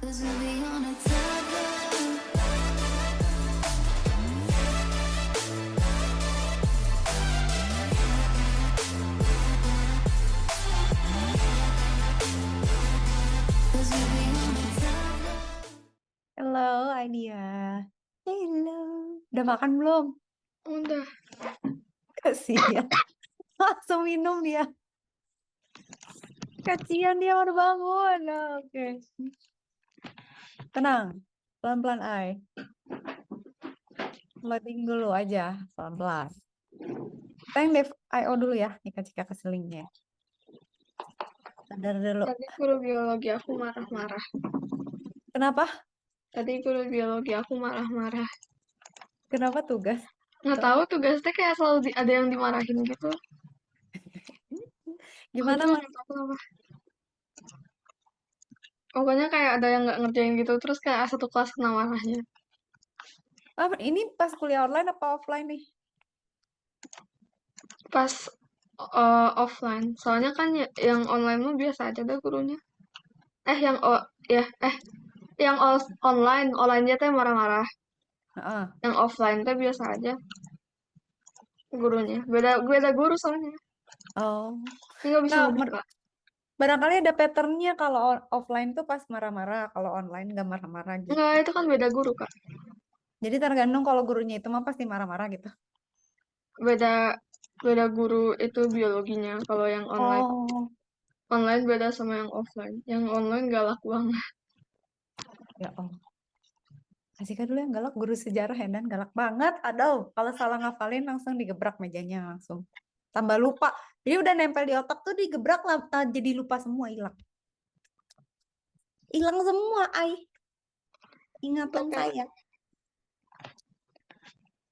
'Cause we'll be on a tether. Cause we'll be on a tether. Halo, Aidia. Halo. Udah makan belum? Udah. Kasihan. Langsung minum dia. Kasihan dia baru bangun. Oke. Tenang. Pelan-pelan, Ai. Loading dulu aja. Pelan-pelan. Thank Dev IO dulu ya. Cika-cika keselingnya. Sadar dulu. Tadi guru biologi aku marah-marah. Kenapa? Tadi guru biologi aku marah-marah. Kenapa tugas? Nggak tahu tugasnya kayak selalu ada yang dimarahin gitu. Aku Gimana, juga Mas? nggak tahu kenapa. Pokoknya kayak ada yang nggak ngerjain gitu, terus kayak satu kelas kena marahnya. Ini pas kuliah online apa offline nih? Pas offline. Soalnya kan yang online mah biasa aja deh gurunya. Yang online-nya teh marah-marah. Heeh. Yang offline teh biasa aja gurunya. Beda guru soalnya. Oh. Ini nggak bisa Nah, ngebuka. barangkali ada patternnya kalau offline tuh pas marah-marah, kalau online nggak marah-marah gitu. Enggak, itu kan beda guru, Kak. Jadi tergantung kalau gurunya itu mah pasti marah-marah gitu. Beda beda guru itu biologinya. Kalau yang online Oh, online beda sama yang offline. Yang online galak banget. ya Allah. Asika dulu yang galak guru sejarah ya dan galak banget. Aduh, kalau salah ngafalin langsung digebrak mejanya langsung. Tambah lupa. Jadi udah nempel di otak tuh digebrak lah, jadi lupa semua hilang. Hilang semua, ingatan Oke. saya.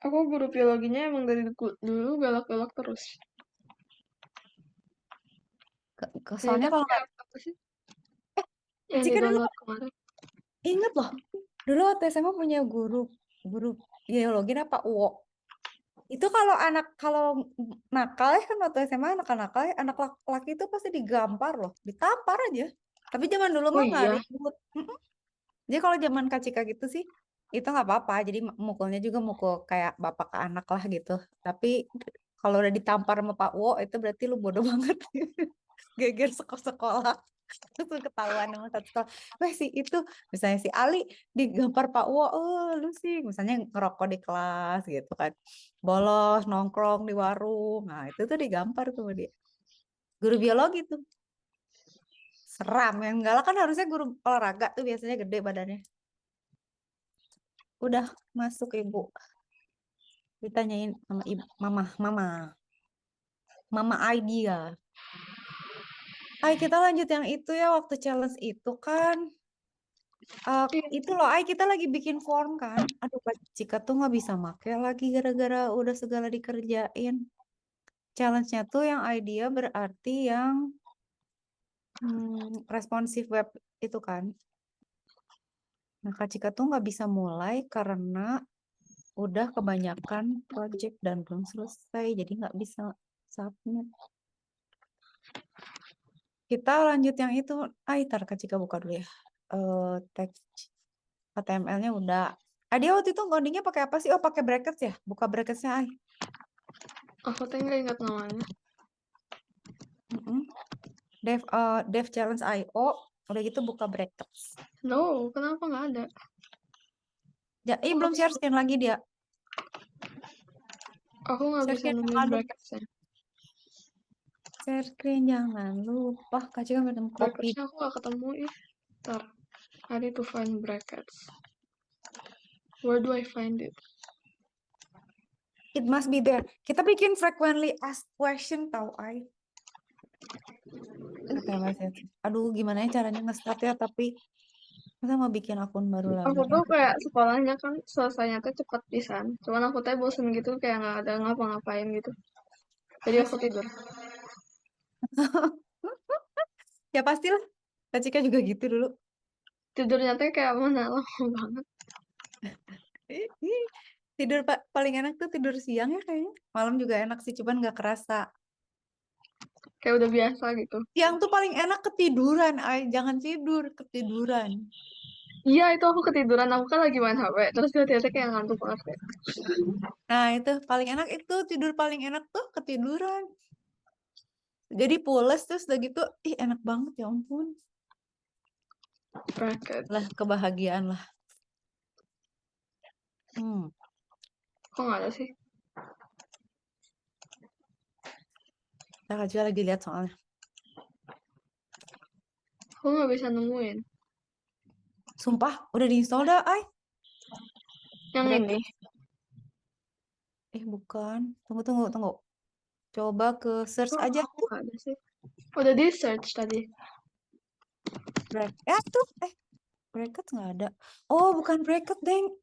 Aku guru biologinya emang dari dulu galak-galak terus. Soalnya Itu kalau nggak kayak apa sih? Yang di Cika dulu download kemarin. inget loh. Dulu waktu SMA punya guru biologi apa UO. Itu kalau nakal ya kan waktu SMA anak nakal ya, anak laki itu pasti digampar loh, ditampar aja. Tapi zaman dulu Oh mah nggak iya. ribut. Mm-mm. Jadi kalau zaman Kak Cika gitu sih itu nggak apa-apa. Jadi mukulnya juga mukul kayak bapak ke anak lah gitu. Tapi kalau udah ditampar sama Pak Wo itu berarti lu bodoh banget. Geger sekolah. Terus ketahuan sama satu sekolah. Wah si itu misalnya si Ali digampar Pak Wo, oh lu sih misalnya ngerokok di kelas gitu kan, bolos nongkrong di warung, nah itu tuh digampar tuh sama dia. Guru biologi tuh seram, yang galak kan harusnya guru olahraga tuh biasanya gede badannya. Udah masuk ibu, ditanyain sama ibu, mama Aidia. Kita lanjut yang itu ya, waktu challenge itu kan. Itu loh, kita lagi bikin form kan. Aduh, Kak Cika tuh nggak bisa make lagi gara-gara udah segala dikerjain. Challenge-nya tuh yang idea berarti yang responsive web itu kan. Nah, Kak Cika tuh nggak bisa mulai karena udah kebanyakan project dan belum selesai, jadi nggak bisa submit. Kita lanjut yang itu. Ntar Kak Cika buka dulu ya. Teks HTML-nya udah. Dia waktu itu codingnya pakai apa sih? Oh, pakai brackets ya? Buka bracketsnya, Aku tuh nggak ingat namanya. Dev Challenge IO, udah gitu buka brackets. No, kenapa nggak ada? Ya, belum share screen lagi dia. Aku nggak Share bisa screen nemuin jangan lupa. bracketsnya. Share screen jangan lupa. Kak Cika minum kopi. Bracketsnya aku nggak ketemu ya. Ntar, I need to find brackets. Where do I find it? It must be there. Kita bikin frequently asked question tau, Oke, aduh, gimana ya caranya nge-start ya, tapi masa mau bikin akun baru lagi. Aku tuh kayak sekolahnya kan selesainya tuh cepet pisan. Cuman aku tuh bosen gitu kayak nggak ada ngapa-ngapain gitu. Jadi aku tidur. Ya pastilah. Kak Cika juga gitu dulu. Tidurnya tuh kayak mana lama banget. Tidur paling enak tuh tidur siang ya kayaknya. Malam juga enak sih, cuman nggak kerasa. Kayak udah biasa gitu. Siang tuh paling enak ketiduran, jangan tidur, ketiduran. Iya, itu aku ketiduran. Aku kan lagi main HP. Terus tiba-tiba kayak ngantuk banget. Kayak. Nah, itu paling enak itu tidur paling enak tuh ketiduran. Jadi pules terus udah gitu, ih enak banget ya ampun. Bracket. Lah kebahagiaan lah. Kok nggak ada sih? Kakak juga lagi lihat soalnya. Aku nggak bisa nemuin. Sumpah, udah diinstal dah, ay. Yang Bracket. ini. Bukan. Tunggu. Coba ke search Kok aja aku tuh. nggak ada sih? Udah di search tadi. Bracket. Tuh. Bracket nggak ada. Oh, bukan bracket, deng.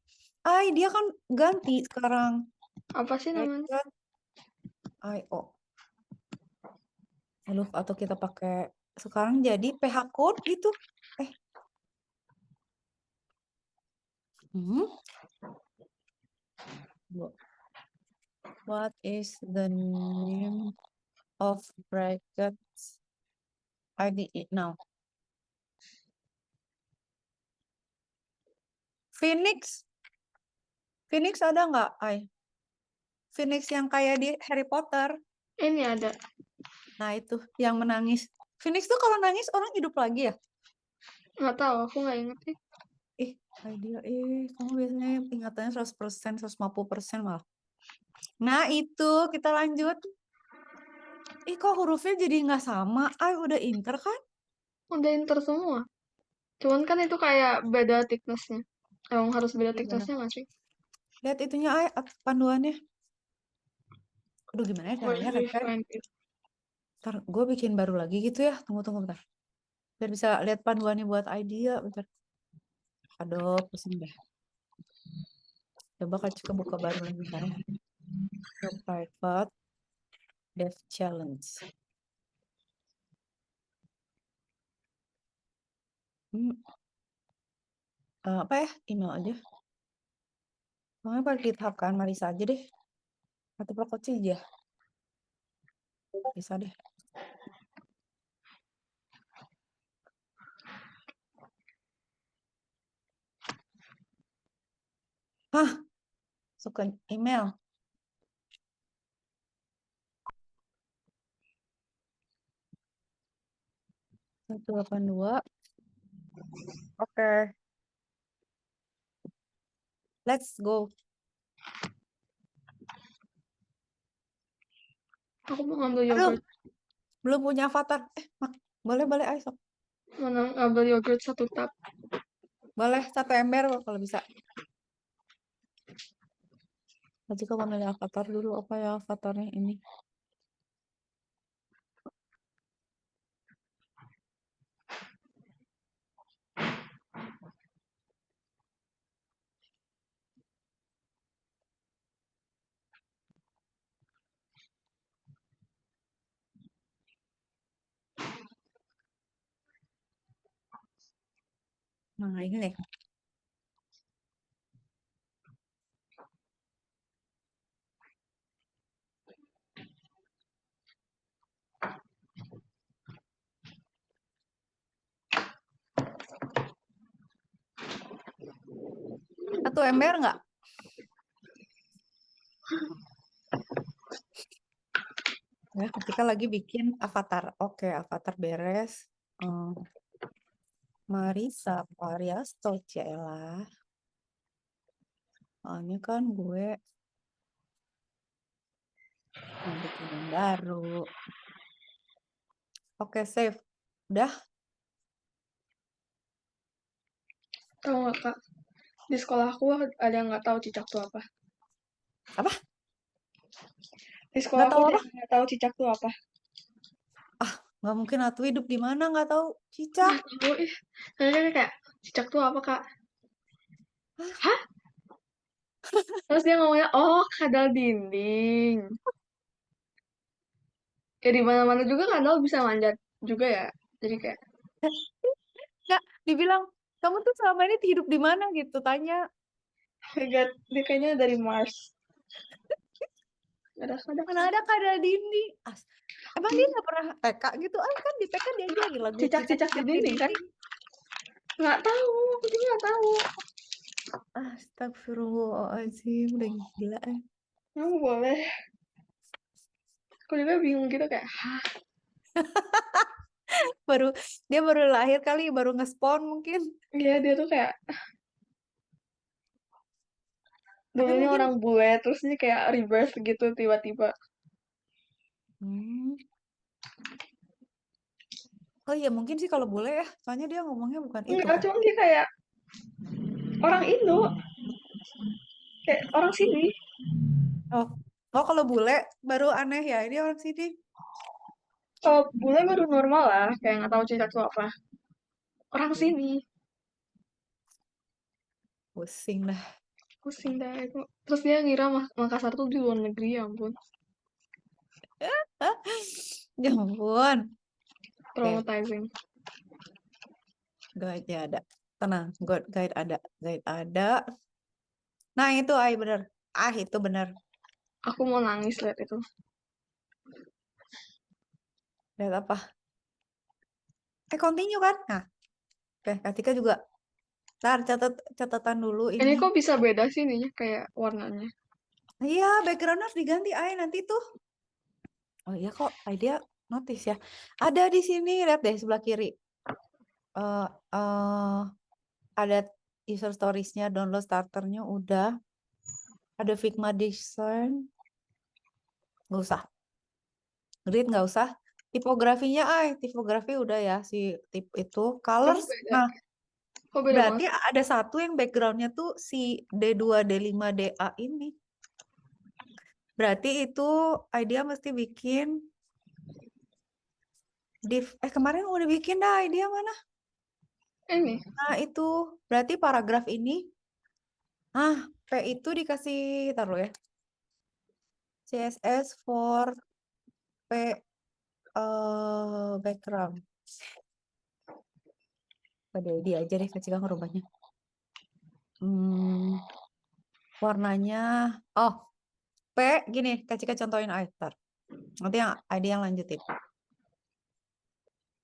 Ay, dia kan ganti sekarang. Apa sih namanya? Bracket. IO. Aduh, atau kita pakai sekarang jadi PH code gitu. What is the name of brackets IDE now? Phoenix ada nggak, Ay? Phoenix yang kayak di Harry Potter. Ini ada. Nah, itu yang menangis. Phoenix tuh kalau nangis orang hidup lagi ya? Nggak tahu, aku nggak inget sih. Idea, kamu biasanya ingatannya 100%, 150% malah. Nah, itu kita lanjut. Kok hurufnya jadi nggak sama? Ay, udah inter kan? Udah inter semua. Cuman kan itu kayak beda thickness-nya. Emang harus beda Iya, thickness-nya nggak sih? Lihat itunya, Ay, panduannya. Aduh, gimana ya Where caranya? do we find it? Ntar gue bikin baru lagi gitu ya. Tunggu bentar. Biar bisa lihat panduannya buat idea. Bentar. Aduh, pusing deh. Coba Kak buka baru lagi bentar ya. Your private dev challenge. Apa ya? Email aja. Pokoknya pakai GitHub kan, Marisa aja deh. Atau Prokoci aja. Bisa deh. Suka email. Satu 182. Oke. Let's go. Aku mau ngambil yogurt. Belum punya avatar. Boleh, ayo sok. Mau ngambil yogurt 1 cup. Boleh 1 ember kalau bisa. Nanti kalau milih avatar dulu, apa ya avatarnya ini? Nah, ini nih. Satu ember nggak? Ya, ketika lagi bikin avatar. Oke, avatar beres. Marisa Pariasto, Cielah. Soalnya kan gue mau bikin yang baru. Oke, save. Udah? Tahu nggak, Kak? Di sekolah aku ada yang nggak tahu cicak tuh apa. Apa? Di sekolah Nggak aku tahu ada apa? yang nggak tahu cicak tuh apa. Nggak mungkin Atu hidup di mana nggak tahu cicak. Nggak tahu ih. Terus kayak cicak tuh apa, Kak? Hah? Terus dia ngomongnya, oh kadal dinding. Ya di mana-mana juga kadal bisa manjat juga ya. Jadi kayak Nggak, dibilang, kamu tuh selama ini hidup di mana gitu, tanya. dia kayaknya dari Mars. Kadang-kadang Mana ada kadal dinding. Emang dia nggak pernah TK gitu? Kan di TK diajarin lagu cicak-cicak di dinding kan? Nggak tahu, aku juga nggak tahu. Astagfirullahaladzim, udah gila. Kamu boleh. Aku juga bingung gitu kayak, hah? Dia baru lahir kali, baru nge-spawn mungkin. Iya, dia tuh kayak Tapi dulunya mungkin orang bule, terus dia kayak reverse gitu tiba-tiba. hmm. Oh iya mungkin sih kalau boleh ya, soalnya dia ngomongnya bukan itu Enggak, kan. cuma dia kayak orang Indo, kayak orang sini. Oh, oh kalau bule baru aneh ya, ini orang sini. Kalau bule baru normal lah, kayak nggak tahu cicak tuh apa. Orang Iya. sini, Pusing dah. pusing dah itu. Terus dia ngira Makassar tuh di luar negeri, ya ampun. Ya ampun. Oke, Traumatizing. guide-nya ada. Tenang, guide ada. Guide ada. Nah itu ay bener. Itu bener. Aku mau nangis liat itu. Lihat apa? Continue kan? Nah, oke, Katika juga. Ntar catatan dulu Ini ini. kok bisa beda sih ininya, kayak warnanya. Iya, background harus diganti ay nanti tuh. Oh iya kok, dia notice ya. Ada di sini, lihat deh sebelah kiri. Eh eh, ada user stories-nya, download starternya udah. Ada Figma Design, nggak usah. Grid nggak usah. Tipografinya, tipografi udah ya si tip itu. Kok Colors, beda? nah Kok beda berarti banget? ada satu yang backgroundnya tuh si D2, D5, DA ini. Berarti itu idea mesti bikin div. Kemarin udah bikin dah idea mana? Ini. Nah itu berarti paragraf ini. P itu dikasih, taruh ya. CSS for P background. Pada dia aja deh kecil ngerubahnya. Warnanya, P gini, Kak contohin ntar. Nanti yang lanjutin.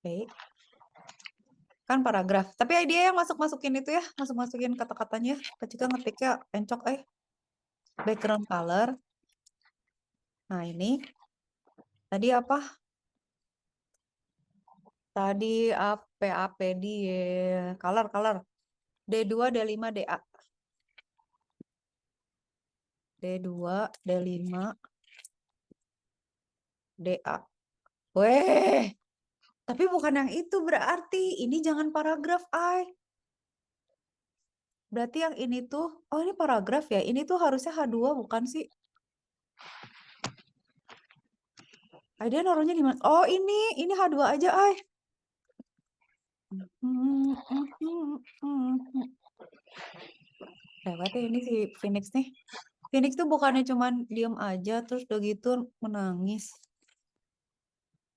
P kan paragraf. Tapi dia yang masukin itu ya, masukin kata-katanya. Kak ngetiknya encok background color. Nah ini tadi apa? Tadi AP di color D2, D5, DA. D2, D5, DA. Weh, tapi bukan yang itu berarti. Ini jangan paragraf, Berarti yang ini tuh, ini paragraf ya. Ini tuh harusnya H2 bukan sih? Dia naruhnya di mana? Oh, ini H2 aja, Lewat ya ini si Phoenix nih. Phoenix tuh bukannya cuman diem aja terus udah gitu menangis.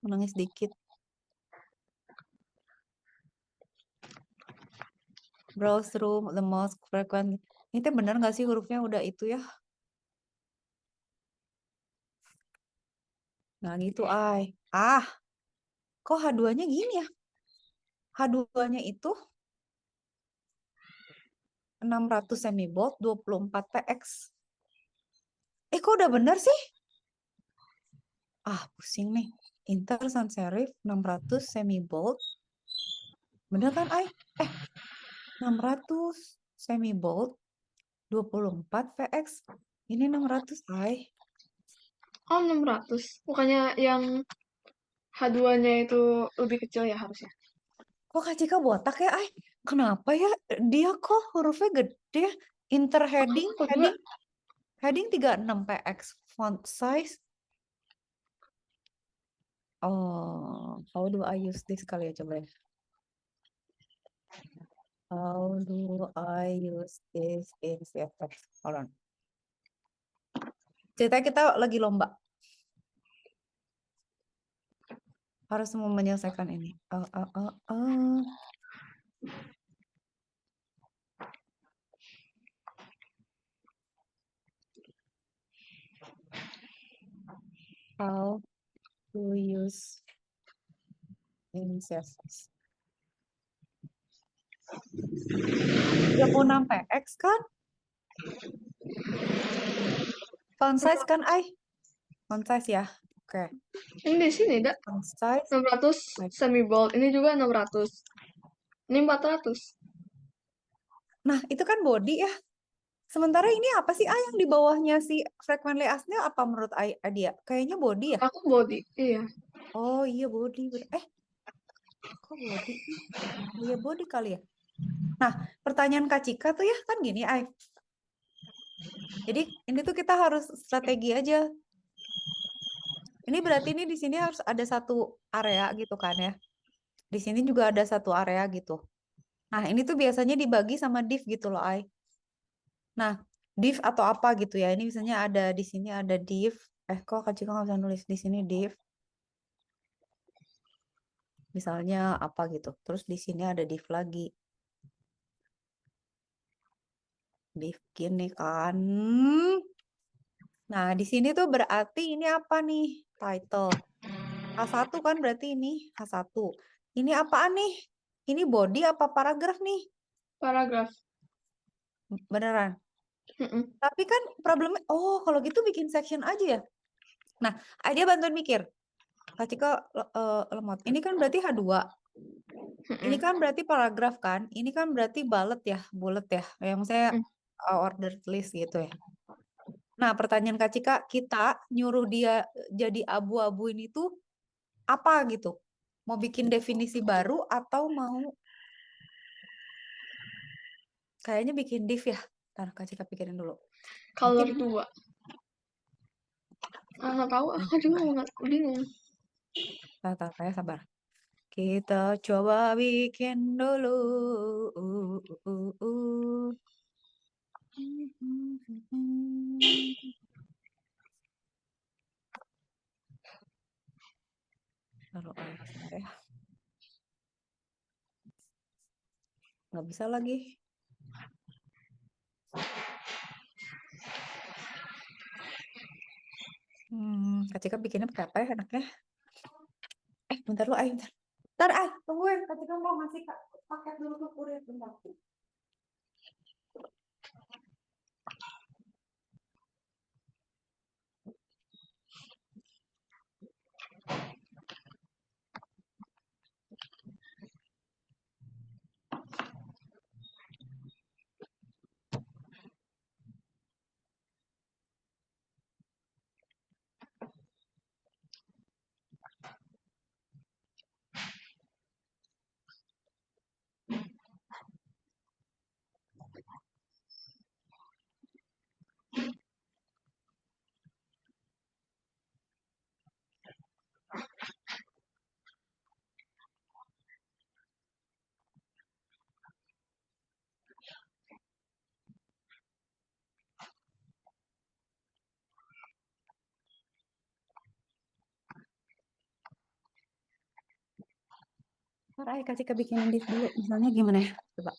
Menangis dikit. Browse through the most frequent. Ini tuh bener gak sih hurufnya udah itu ya? Nah gitu, kok H2-nya gini ya? H2-nya itu 600 semibold, 24 px. Kok udah bener sih? Pusing nih. Inter sans serif 600 semibold. Bener kan, 600 semibold, 24 px. Ini 600, Oh, 600. Bukannya yang H2-nya itu lebih kecil ya harusnya. Kok Kak Cika botak ya, Kenapa ya? Dia kok hurufnya gede. Inter heading, Aku juga. heading 36 px. Font size. How do I use this kali ya, coba ya. How do I use this in CSS? Hold on. Ceritanya kita lagi lomba. Harus mau menyelesaikan ini. How to use in CSS. 36 px kan? Font size kan, Font size ya. Oke. Ini di sini, Dak. Font size. 600 semi bold. Ini juga 600. Ini 400. Nah, itu kan body ya. Sementara ini apa sih, yang di bawahnya si frequently asked apa menurut dia? Kayaknya body ya? Aku body. Iya. Oh iya body. Kok body sih? Oh iya body kali ya. Nah, pertanyaan Kak Cika tuh ya kan gini, Jadi ini tuh kita harus strategi aja. Ini berarti ini di sini harus ada satu area gitu kan ya. Di sini juga ada satu area gitu. Nah, ini tuh biasanya dibagi sama div gitu loh, Nah, div atau apa gitu ya. Ini misalnya ada di sini ada div. Kok Kak Cika nggak bisa nulis di sini div? Misalnya apa gitu. Terus di sini ada div lagi. Div gini kan. Nah, di sini tuh berarti ini apa nih? Title. H1 kan berarti ini H1. Ini apaan nih? Ini body apa paragraf nih? Paragraf. Beneran. Mm-mm. Tapi kan problemnya, kalau gitu bikin section aja ya. Nah, dia bantuin mikir. Kak Cika lemot. Ini kan berarti H2. Ini Mm-mm. kan berarti paragraf kan. Ini kan berarti bullet ya. Yang saya Mm. ordered list gitu ya. Nah, pertanyaan Kak Cika, kita nyuruh dia jadi abu-abu ini tuh apa gitu? Mau bikin definisi baru atau mau kayaknya bikin div ya? Ntar Kak Cika pikirin dulu. Color Mungkin 2. Nggak tahu. Aku juga nggak bingung. kayak sabar. Kita coba bikin dulu. Taruh sebentar ya. Nggak bisa lagi. Kak Cika bikinnya pakai apa ya enaknya? Bentar lu, bentar. Ntar, tungguin. Kak Cika mau ngasih paket dulu ke kurir, bentar. Ntar Kak Cika bikinin div dulu. Misalnya gimana ya? Coba.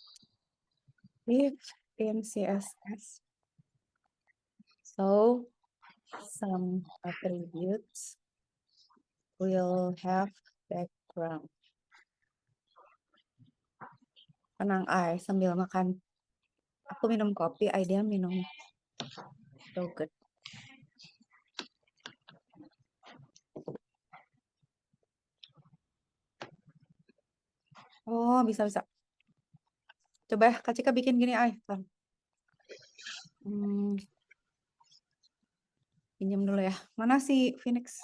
Div in CSS. So, some attributes will have background. Tenang, sambil makan. Aku minum kopi, dia minum yogurt. Oh, bisa. Coba ya, Kak Cika bikin gini, pinjam dulu ya. Mana si Phoenix?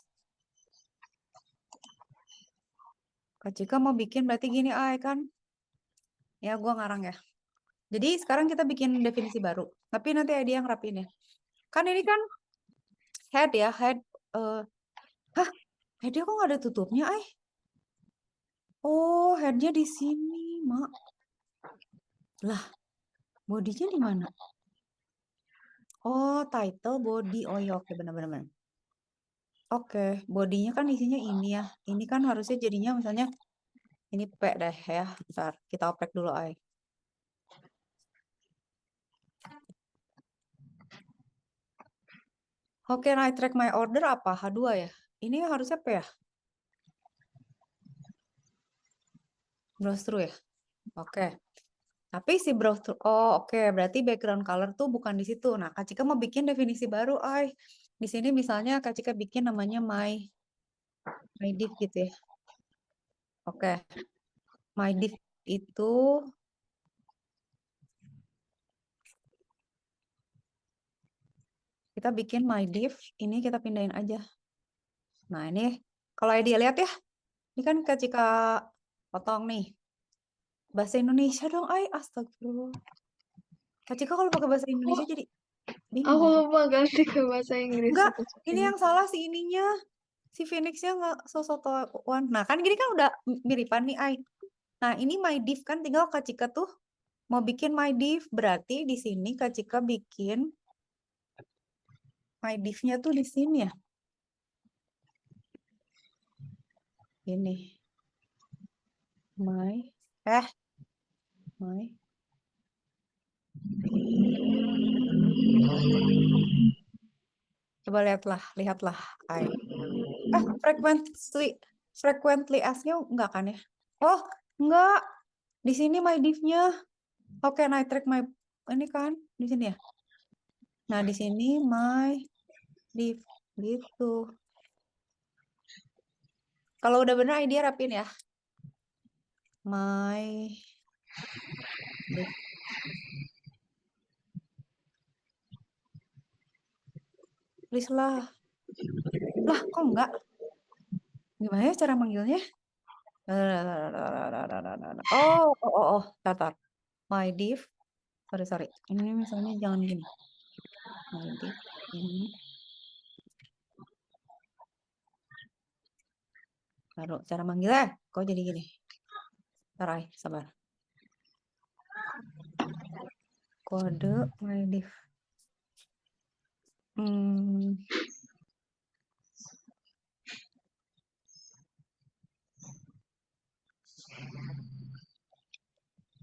Kak Cika mau bikin berarti gini, kan? Ya, gua ngarang ya. Jadi sekarang kita bikin definisi baru. Tapi nanti dia yang rapiin ya. Kan ini kan head ya, head. Headnya kok nggak ada tutupnya, Oh, headnya di sini, Mak. Lah, bodinya di mana? Oh, title, body. Oh iya, oke, benar-benar. Oke, bodinya kan isinya ini ya. Ini kan harusnya jadinya misalnya ini P deh ya. Bentar, kita oprek dulu, How can I track my order apa? H2 ya? Ini harusnya P ya? Browse through ya? Oke. Tapi si browser, oh oke, berarti background color tuh bukan di situ. Nah, Kak Cika mau bikin definisi baru, ay. Di sini misalnya Kak Cika bikin namanya my div gitu ya. Oke, my div itu kita bikin my div, ini kita pindahin aja. Nah, ini kalau dia lihat ya, ini kan Kak Cika potong nih. Bahasa Indonesia dong, ay, astagfirullah. Kak Cika kalau pakai bahasa Indonesia Oh, jadi bingung aku deh. lupa ganti ke bahasa Inggris Enggak, aku ini ini. yang salah si ininya. Si Phoenixnya nggak sosotoan. Nah, kan gini kan udah miripan nih, ay. Nah, ini my div kan tinggal Kak Cika tuh mau bikin my div. Berarti di sini Kak Cika bikin my div-nya tuh di sini ya. Ini. My. My. Coba lihatlah, ay. Frequently asked-nya enggak kan ya? Oh, enggak. Di sini my div-nya. Oke, nah track my ini kan di sini ya. Nah, di sini my div gitu. Kalau udah bener idea rapin ya. My div. Please lah. Lah, kok enggak? Gimana ya cara manggilnya? Oh. Tar. My div. Sorry. Ini misalnya jangan gini. My div. Ini. Baru cara manggilnya. Kok jadi gini? Tarai, sabar. Kode my div.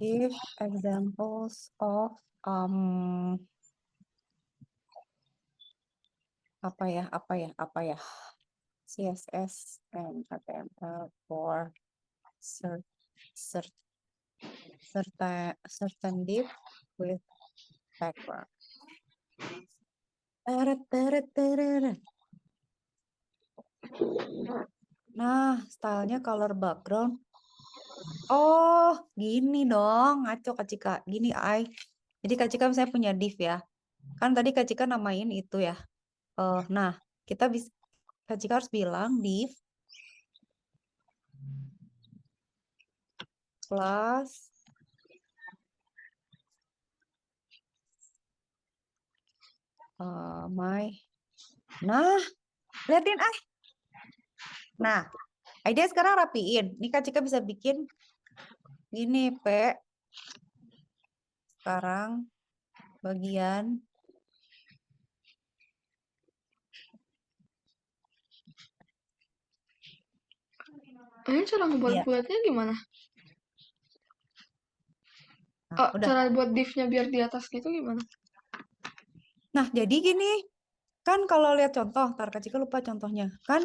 Give examples of apa ya? CSS and HTML for certain div with background. Nah, stylenya color background. Oh, gini dong, ngaco Kak Cika. Gini, ay. Jadi Kak Cika misalnya punya div ya. Kan tadi Kak Cika namain itu ya. Nah, kita bisa Kak Cika harus bilang div plus my. Nah, liatin ay. Nah, idea sekarang rapiin. Nih Kak Cika bisa bikin gini, P. Sekarang bagian Ini cara iya. ngebuat-buatnya gimana? Nah, Oh, udah. cara buat div-nya biar di atas gitu gimana? Nah, jadi gini. Kan kalau lihat contoh, Kak Cika lupa contohnya. Kan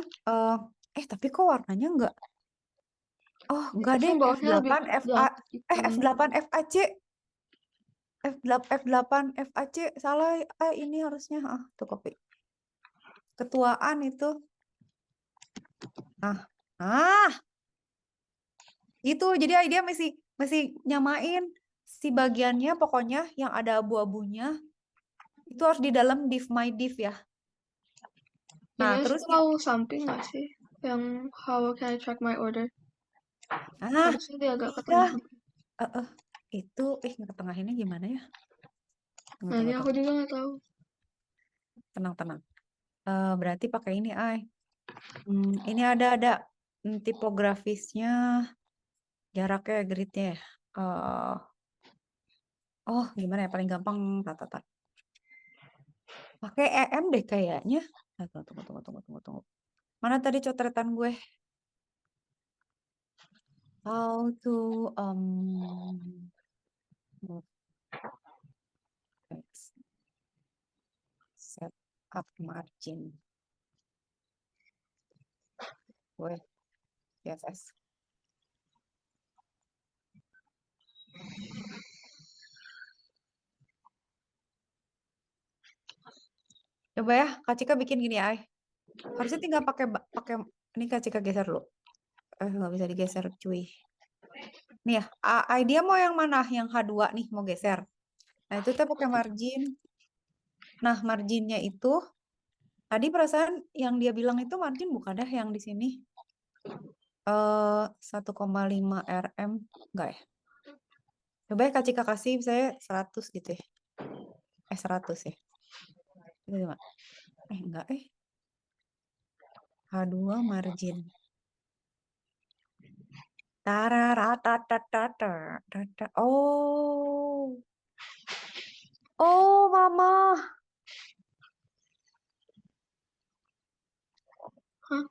tapi kok warnanya enggak? Oh, enggak deh. Harusnya bawahnya lebih F8 FA gelap gitu. F8 FAC. F8 FAC salah. Ini harusnya tuh copy. Ketuaan itu. Itu jadi idea masih nyamain si bagiannya pokoknya yang ada abu-abunya itu harus di dalam div my div ya. Nah, Ini terus tahu samping nggak sih? Yang how can I track my order? Harusnya dia agak ke iya. tengah. Itu ngetengahinnya gimana ya? Nah, ini aku juga nggak tahu. Tenang. Berarti pakai ini, ay. Ini ada tipografisnya, jaraknya, gridnya ya. Gimana ya? Paling gampang, pakai EM deh kayaknya. Tunggu. Mana tadi cotetan gue? How to set up margin with CSS. Coba ya, Kak Cika bikin gini ya. Harusnya tinggal pakai ini Kak Cika geser dulu. Nggak bisa digeser cuy. Nih ya, idea mau yang mana? Yang H2 nih mau geser. Nah, itu kita pakai margin. Nah, marginnya itu tadi perasaan yang dia bilang itu margin bukan dah yang di sini. 1,5 RM enggak ya? Coba ya Kak Cika kasih saya 100 gitu ya. 100 ya. Itu cuma. Enggak H2 margin. Tararatatatatatata. Oh. Oh, Mama. Hah?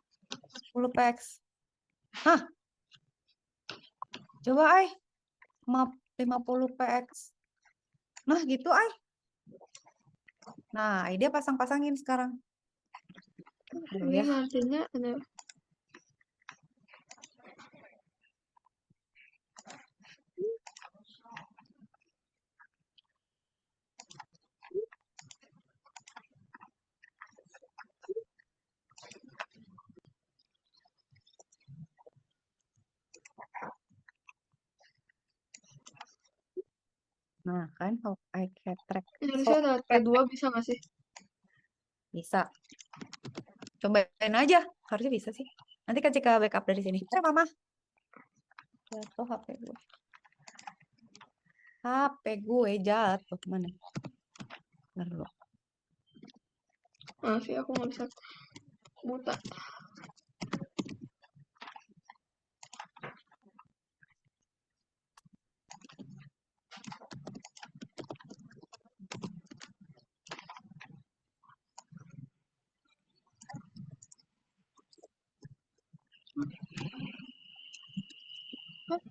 10 px. Hah, coba 50 px. Nah, gitu Nah, dia pasang-pasangin sekarang. Dulu Ini ya. marginnya ada. Nah, kan how I can track. Ini Kalau harusnya ada can T2 track bisa nggak sih? bisa. Cobain aja. Harusnya bisa sih. Nanti kan Cika backup dari sini. Mama. Jatuh HP gue. HP gue jatuh. Mana? Bentar dulu. Maaf ya, aku nggak bisa buta. Hah?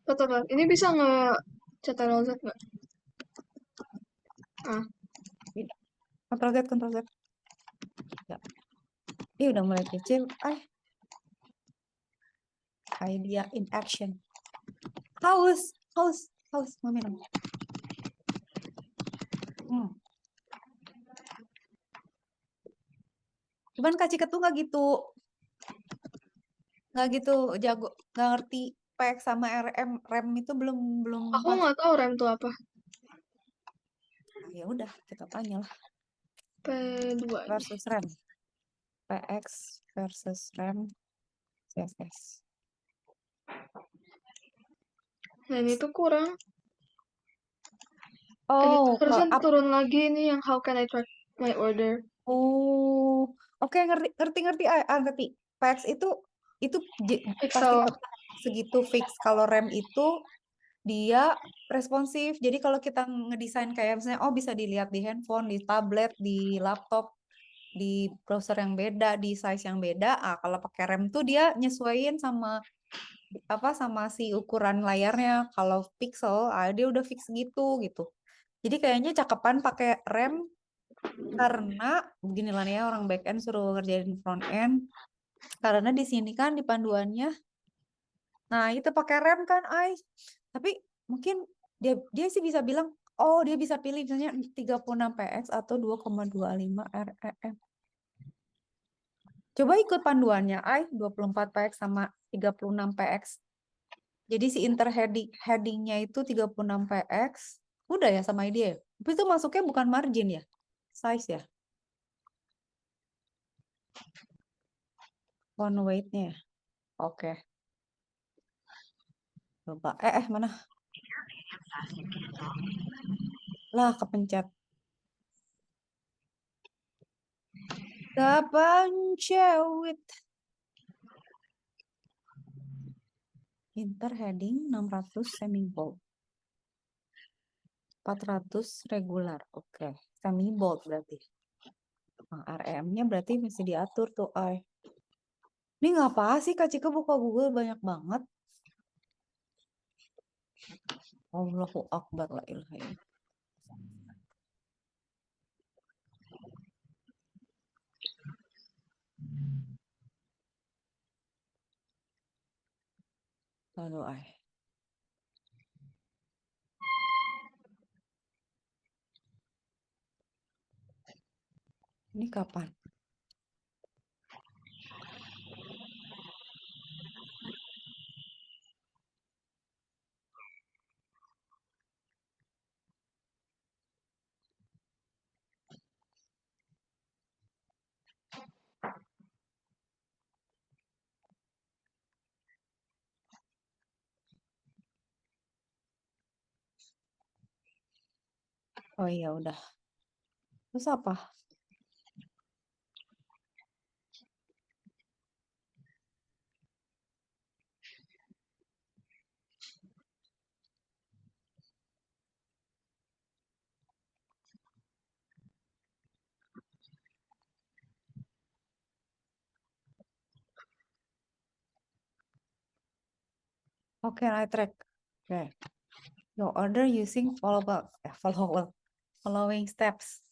Bentar, ini bisa nggak Ctrl Z nggak? Ah, Ctrl Z, Ctrl Z. Ya. Ih, udah mulai kecil. Idea in action. Haus. Mau minum. Cuman Kak Cika tuh nggak gitu jago, nggak ngerti PX sama rem itu belum aku pas. nggak tahu rem itu apa. Nah, ya udah kita tanya lah P2 ini. versus rem, PX versus rem CSS. Nah, ini tuh kurang. Ini Oh, tuh harusnya up. turun lagi nih yang how can I track my order. Oh, oke, ngerti. Ngerti. PX itu pasti Excel. tetap segitu fix. Kalau rem itu dia responsif. Jadi kalau kita ngedesain kayak misalnya, bisa dilihat di handphone, di tablet, di laptop, di browser yang beda, di size yang beda. Kalau pakai rem tuh dia nyesuaiin sama si ukuran layarnya. Kalau pixel, dia udah fix gitu. Jadi kayaknya cakepan pakai rem karena begini lah ya, orang back end suruh ngerjain front end. Karena di sini kan di panduannya, nah itu pakai rem kan, tapi mungkin dia sih bisa bilang, dia bisa pilih misalnya 36 px atau 2,25 rem. Coba ikut panduannya, 24 px sama 36 px. Jadi si headingnya itu 36 px. Udah ya sama dia. Tapi itu masuknya bukan margin ya, size ya. One weight-nya ya. Oke. Coba. Mana? Lah, kepencet. Kepencet. Inter heading 600 semi bold. 400 regular. Oke. Semi bold berarti. Nah, RM-nya berarti mesti diatur tuh, Ini ngapa sih Kak Cika buka Google banyak banget? Allahu Akbar, la ilaha illallah. Lalu Ini kapan? Oh iya udah. Terus apa? How can I track? Okay. Your order using following steps.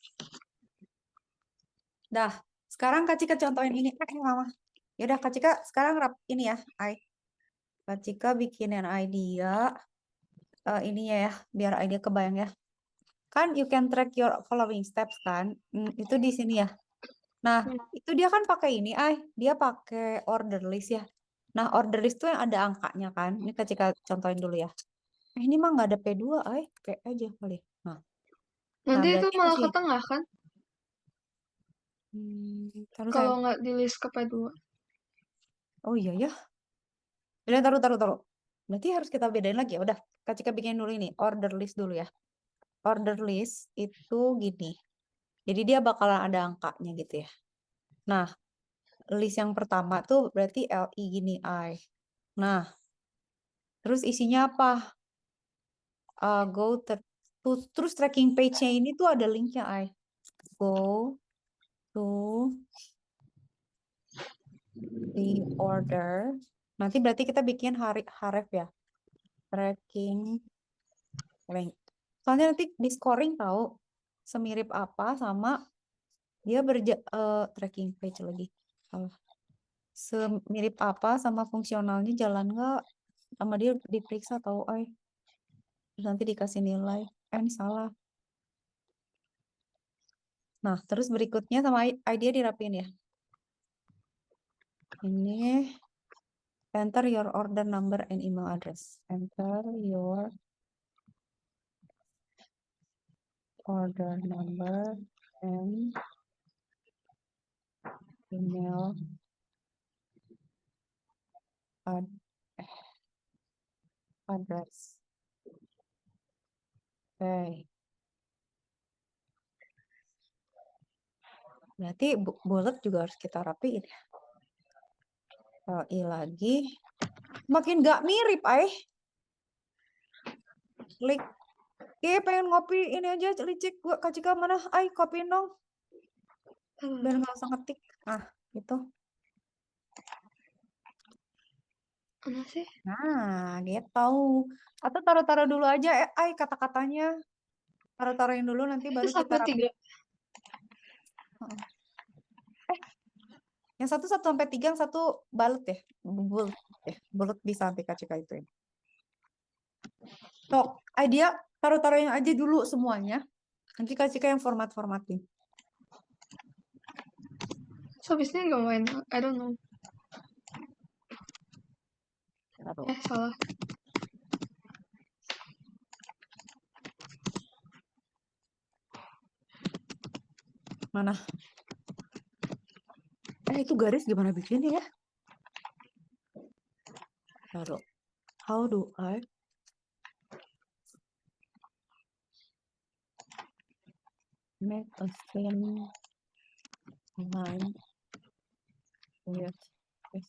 Dah, sekarang Kak Cika contohin ini. Mama. Yaudah Kak Cika sekarang ini ya. Kak Cika bikinin idea. Ininya ya, biar idea kebayang ya. Kan you can track your following steps kan. Itu di sini ya. Nah, itu dia kan pakai ini, dia pakai order list ya. Nah, order list tuh yang ada angkanya kan. Ini Kak Cika contohin dulu ya. Ini mah nggak ada P2, P aja kali. Nah, Nanti itu berarti malah masih. ke tengah kan? Taruh Kalau sayang. nggak di list ke P2. Oh iya ya. Udah, taruh. Berarti harus kita bedain lagi ya. Udah, Kak Cika bikin dulu ini. Order list dulu ya. Order list itu gini. Jadi dia bakalan ada angkanya gitu ya. Nah, list yang pertama tuh berarti LI gini, Nah, terus isinya apa? Terus tracking page-nya ini tuh ada linknya, Go to the order. Nanti berarti kita bikin haref ya. Tracking link. Soalnya nanti di scoring tahu semirip apa sama dia tracking page lagi. Semirip apa sama fungsionalnya jalan nggak sama dia diperiksa tahu, terus nanti dikasih nilai. Ini salah. Nah, terus berikutnya sama idea dirapiin ya. Ini enter your order number and email address. Enter your order number and email address. Oke. Berarti bullet juga harus kita rapiin ya. LI lagi. Makin gak mirip, Klik. Pengen ngopi ini aja, licik. Gua Kak Cika mana? Kopiin dong. Biar nggak usah ngetik. Gitu. Mana sih? Nah, gitu. Atau taruh-taruh dulu aja, kata-katanya. Taruh-taruhin dulu, nanti Itu baru kita sampai 3. Yang satu 1 sampai 3, yang satu balut ya. Bulut bisa nanti Kak Cika itu. Tuh, idea taruh-taruhin aja dulu semuanya. Nanti Kak Cika yang format-formatin. So habis ini nggak main. I don't know. Taruh. Salah. Mana? Itu garis gimana bikinnya ya? Taruh. How do I make a thin line with this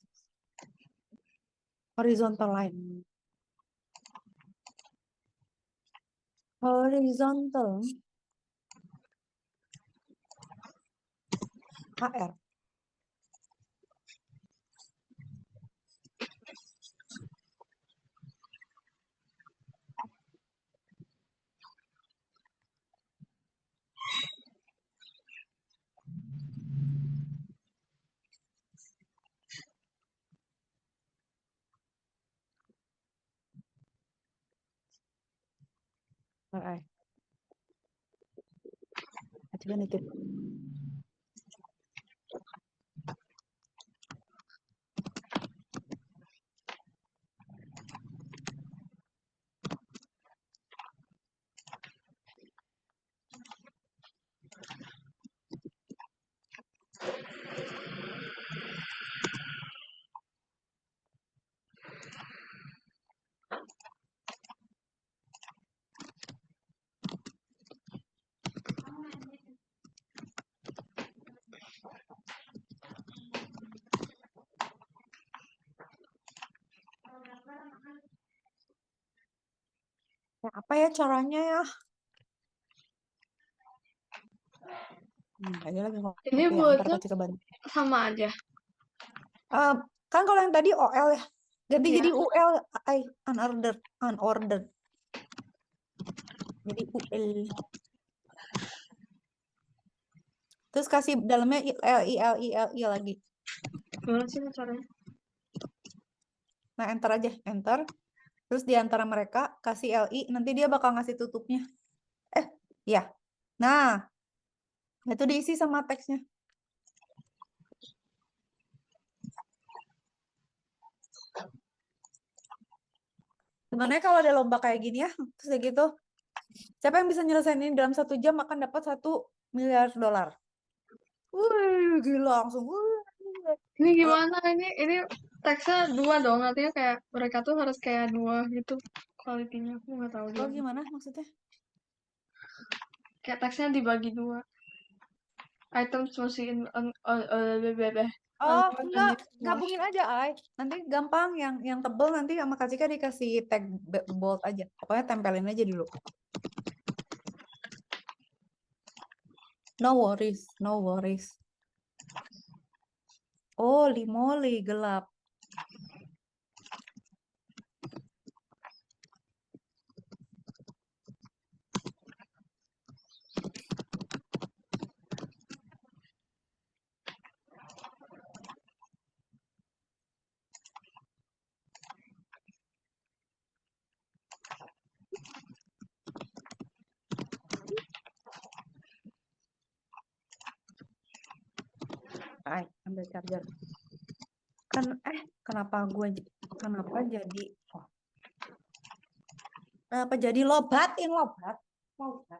horizontal line? Horizontal. HR. Coba nitip. Apa ya caranya ya? Aja lagi Ini ngopi ya, ntar buatnya kasih bantu. sama aja. Kan kalau yang tadi OL ya, ganti Iya. jadi UL, unordered, unordered. Jadi UL. Terus kasih dalamnya IL lagi. Gimana sih caranya? Nah, enter aja, enter. Terus di antara mereka kasih LI, nanti dia bakal ngasih tutupnya. Ya. Nah, itu diisi sama teksnya. Sebenarnya kalau ada lomba kayak gini ya, terus kayak gitu, siapa yang bisa nyelesain ini dalam 1 jam akan dapat $1 miliar. Wih, gila langsung. Ini gimana? Ini teksnya 2 dong. Artinya kayak mereka tuh harus kayak 2 gitu kualitinya. Aku nggak tahu Oh, gimana. gimana maksudnya? Kayak teksnya dibagi 2. Items mesti Oh, enggak, unused. gabungin aja, Ay. Nanti gampang yang tebel nanti sama Kak Cika dikasih tag bold aja. Pokoknya tempelin aja dulu. No worries, no worries. Oh, limoli gelap. Ay, ambil charger. Kenapa jadi kenapa jadi lobatin lobat? Lobat.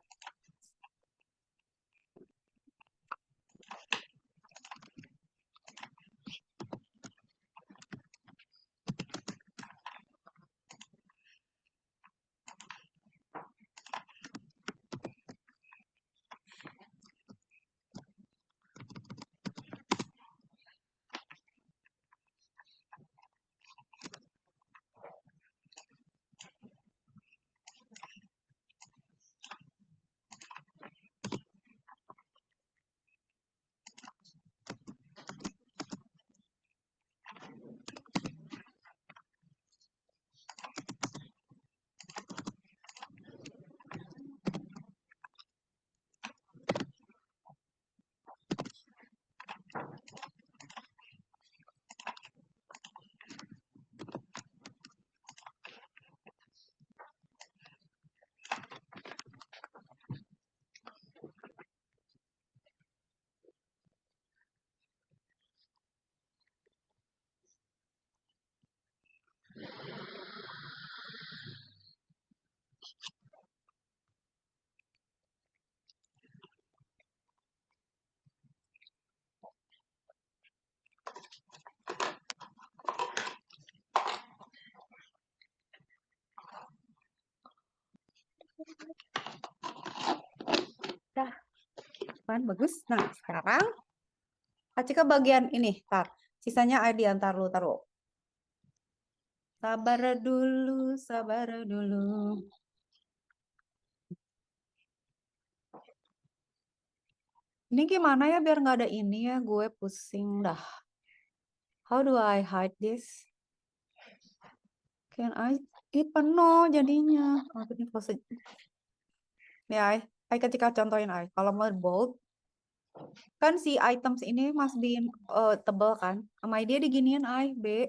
Dah, kan bagus. Nah, sekarang Kak bagian ini, tar. Sisanya Ay diantar lu taruh. Sabar dulu, sabar dulu. Ini gimana ya biar nggak ada ini ya? Gue pusing dah. How do I hide this? Can I? Ini penuh jadinya. Oh, ini pose. Ya, Ay ketika contohin Ay. Kalau mau bold, kan si items ini must be tebel kan? Sama dia diginiin Ay, B.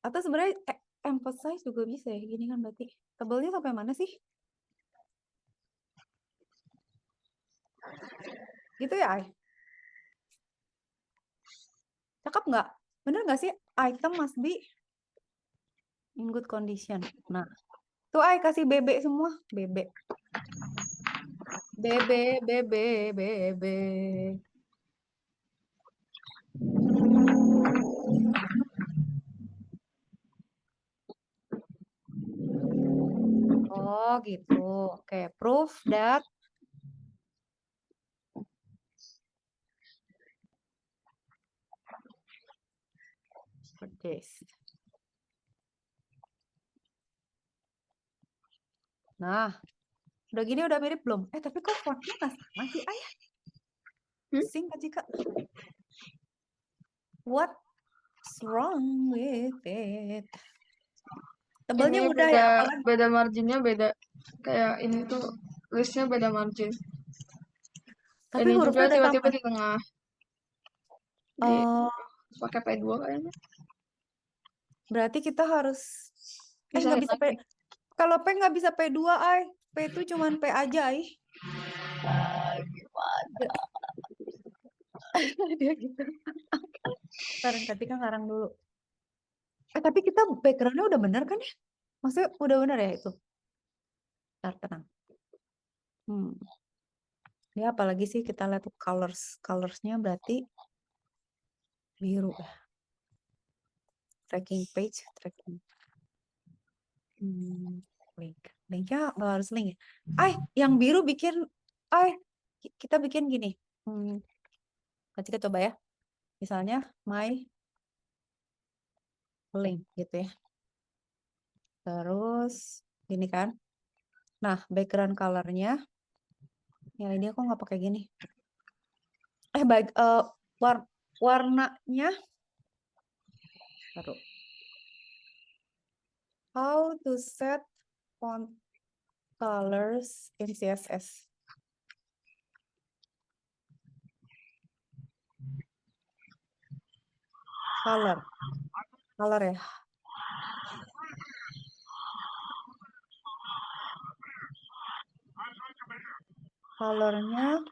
Atau sebenarnya emphasize juga bisa ya. Gini kan berarti. Tebelnya sampai mana sih? Gitu ya, Ay? Cakep nggak? Bener nggak sih? Item must be in good condition. Nah, tuh Ay kasih BB semua. BB. BB, BB, BB. Oh gitu. Oke, proof that purchase. Nah, udah gini udah mirip belum? Tapi kok fontnya nggak sama sih, Ayah? Hmm? Sing, Kak Cika. What's wrong with it? Tebelnya Ini udah ya, beda apalagi. beda marginnya beda. Kayak ini tuh listnya beda margin. Tapi Ini juga hurufnya udah tiba-tiba sama. di tengah. Di Oh, pakai P2 kayaknya. berarti kita harus nggak Pisahin bisa lagi. Kalau P nggak bisa P2, Ay. P itu cuman P aja, Ay. Dia gitu. Sekarang ketika ngarang dulu. Tapi kita backgroundnya udah bener kan ya? Maksudnya udah bener ya itu? Ntar, tenang. Ini apalagi sih kita lihat colorsnya berarti biru ya. Tracking page, tracking. Linknya nggak harus link ya. Yang biru bikin, kita bikin gini. Kita coba ya. Misalnya my link gitu ya. Terus gini kan. Nah, background colornya yang ini aku nggak pakai gini. Warnanya taruh. How to set font colors in CSS. Color ya. Colornya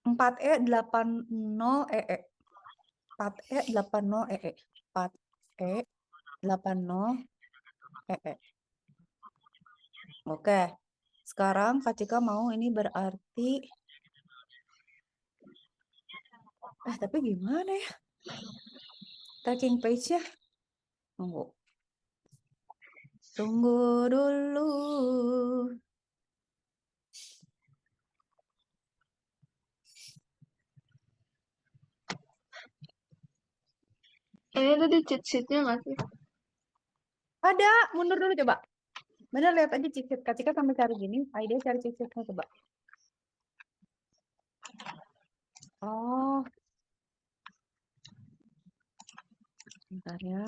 4E80 EE. 4E80 EE. 4E80 EE. Oke. Sekarang Kak Cika mau ini berarti tapi gimana ya? Tracking page-nya. Tunggu dulu. Ini tuh di cheat sheet-nya nggak sih? Ada, mundur dulu coba. Bener lihat aja cheat sheet. Kak Cika sampai cari gini, dia cari cheat sheet-nya coba. Oh. Bentar ya.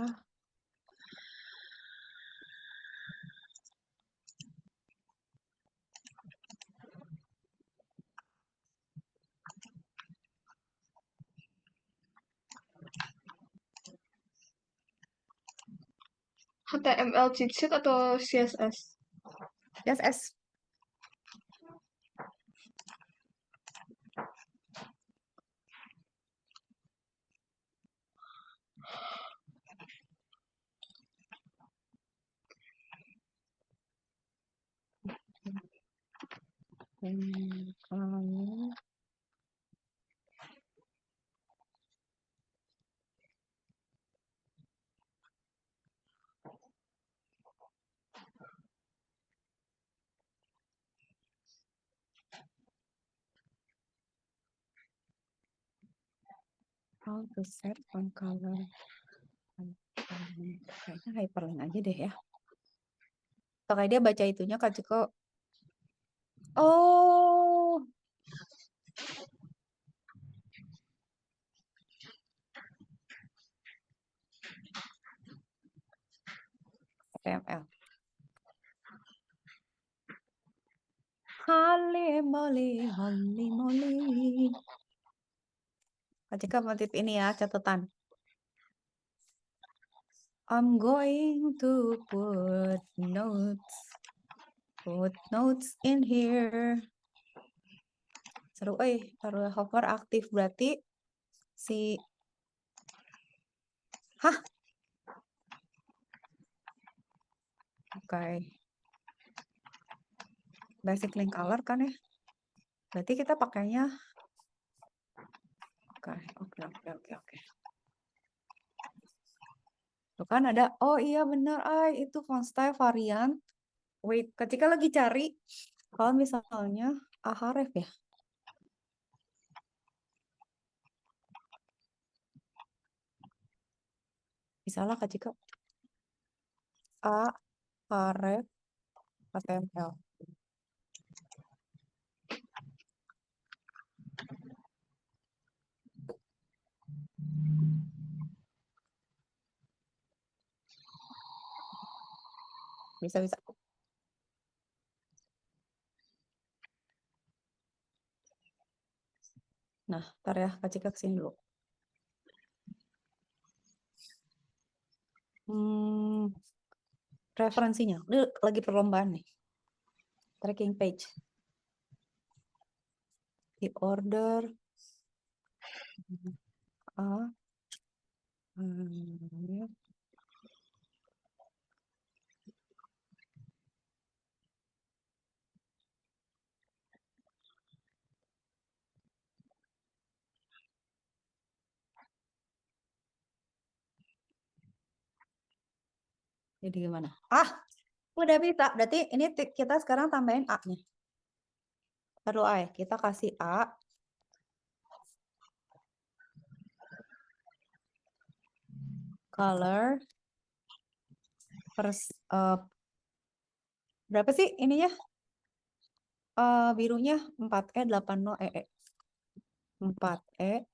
HTML cheat sheet atau CSS? CSS. How to set font color. Kayaknya hyperlink aja deh ya. Pakai dia baca itunya Kak Ciko. Oh. HTML. Holy moly. Kak Cika mau tip ini ya, catatan. I'm going to put notes in here. Seru, taruh hover aktif berarti si Oke. Basic link color kan ya? Berarti kita pakainya Oke. Tuh kan ada, oh iya benar, itu font style varian. Wait, ketika lagi cari, kalau misalnya Ahref ya. Misalnya Kak Cika, A, href, HTML. Bisa. Nah, ntar ya Kak Cika kesini dulu. Referensinya, ini lagi perlombaan nih. Tracking page. Di order A. Jadi gimana? Udah bisa. Berarti ini kita sekarang tambahin A-nya. Baru A ya. Kita kasih A. Color. Berapa sih ininya? Birunya 4E 80 EE. 4E.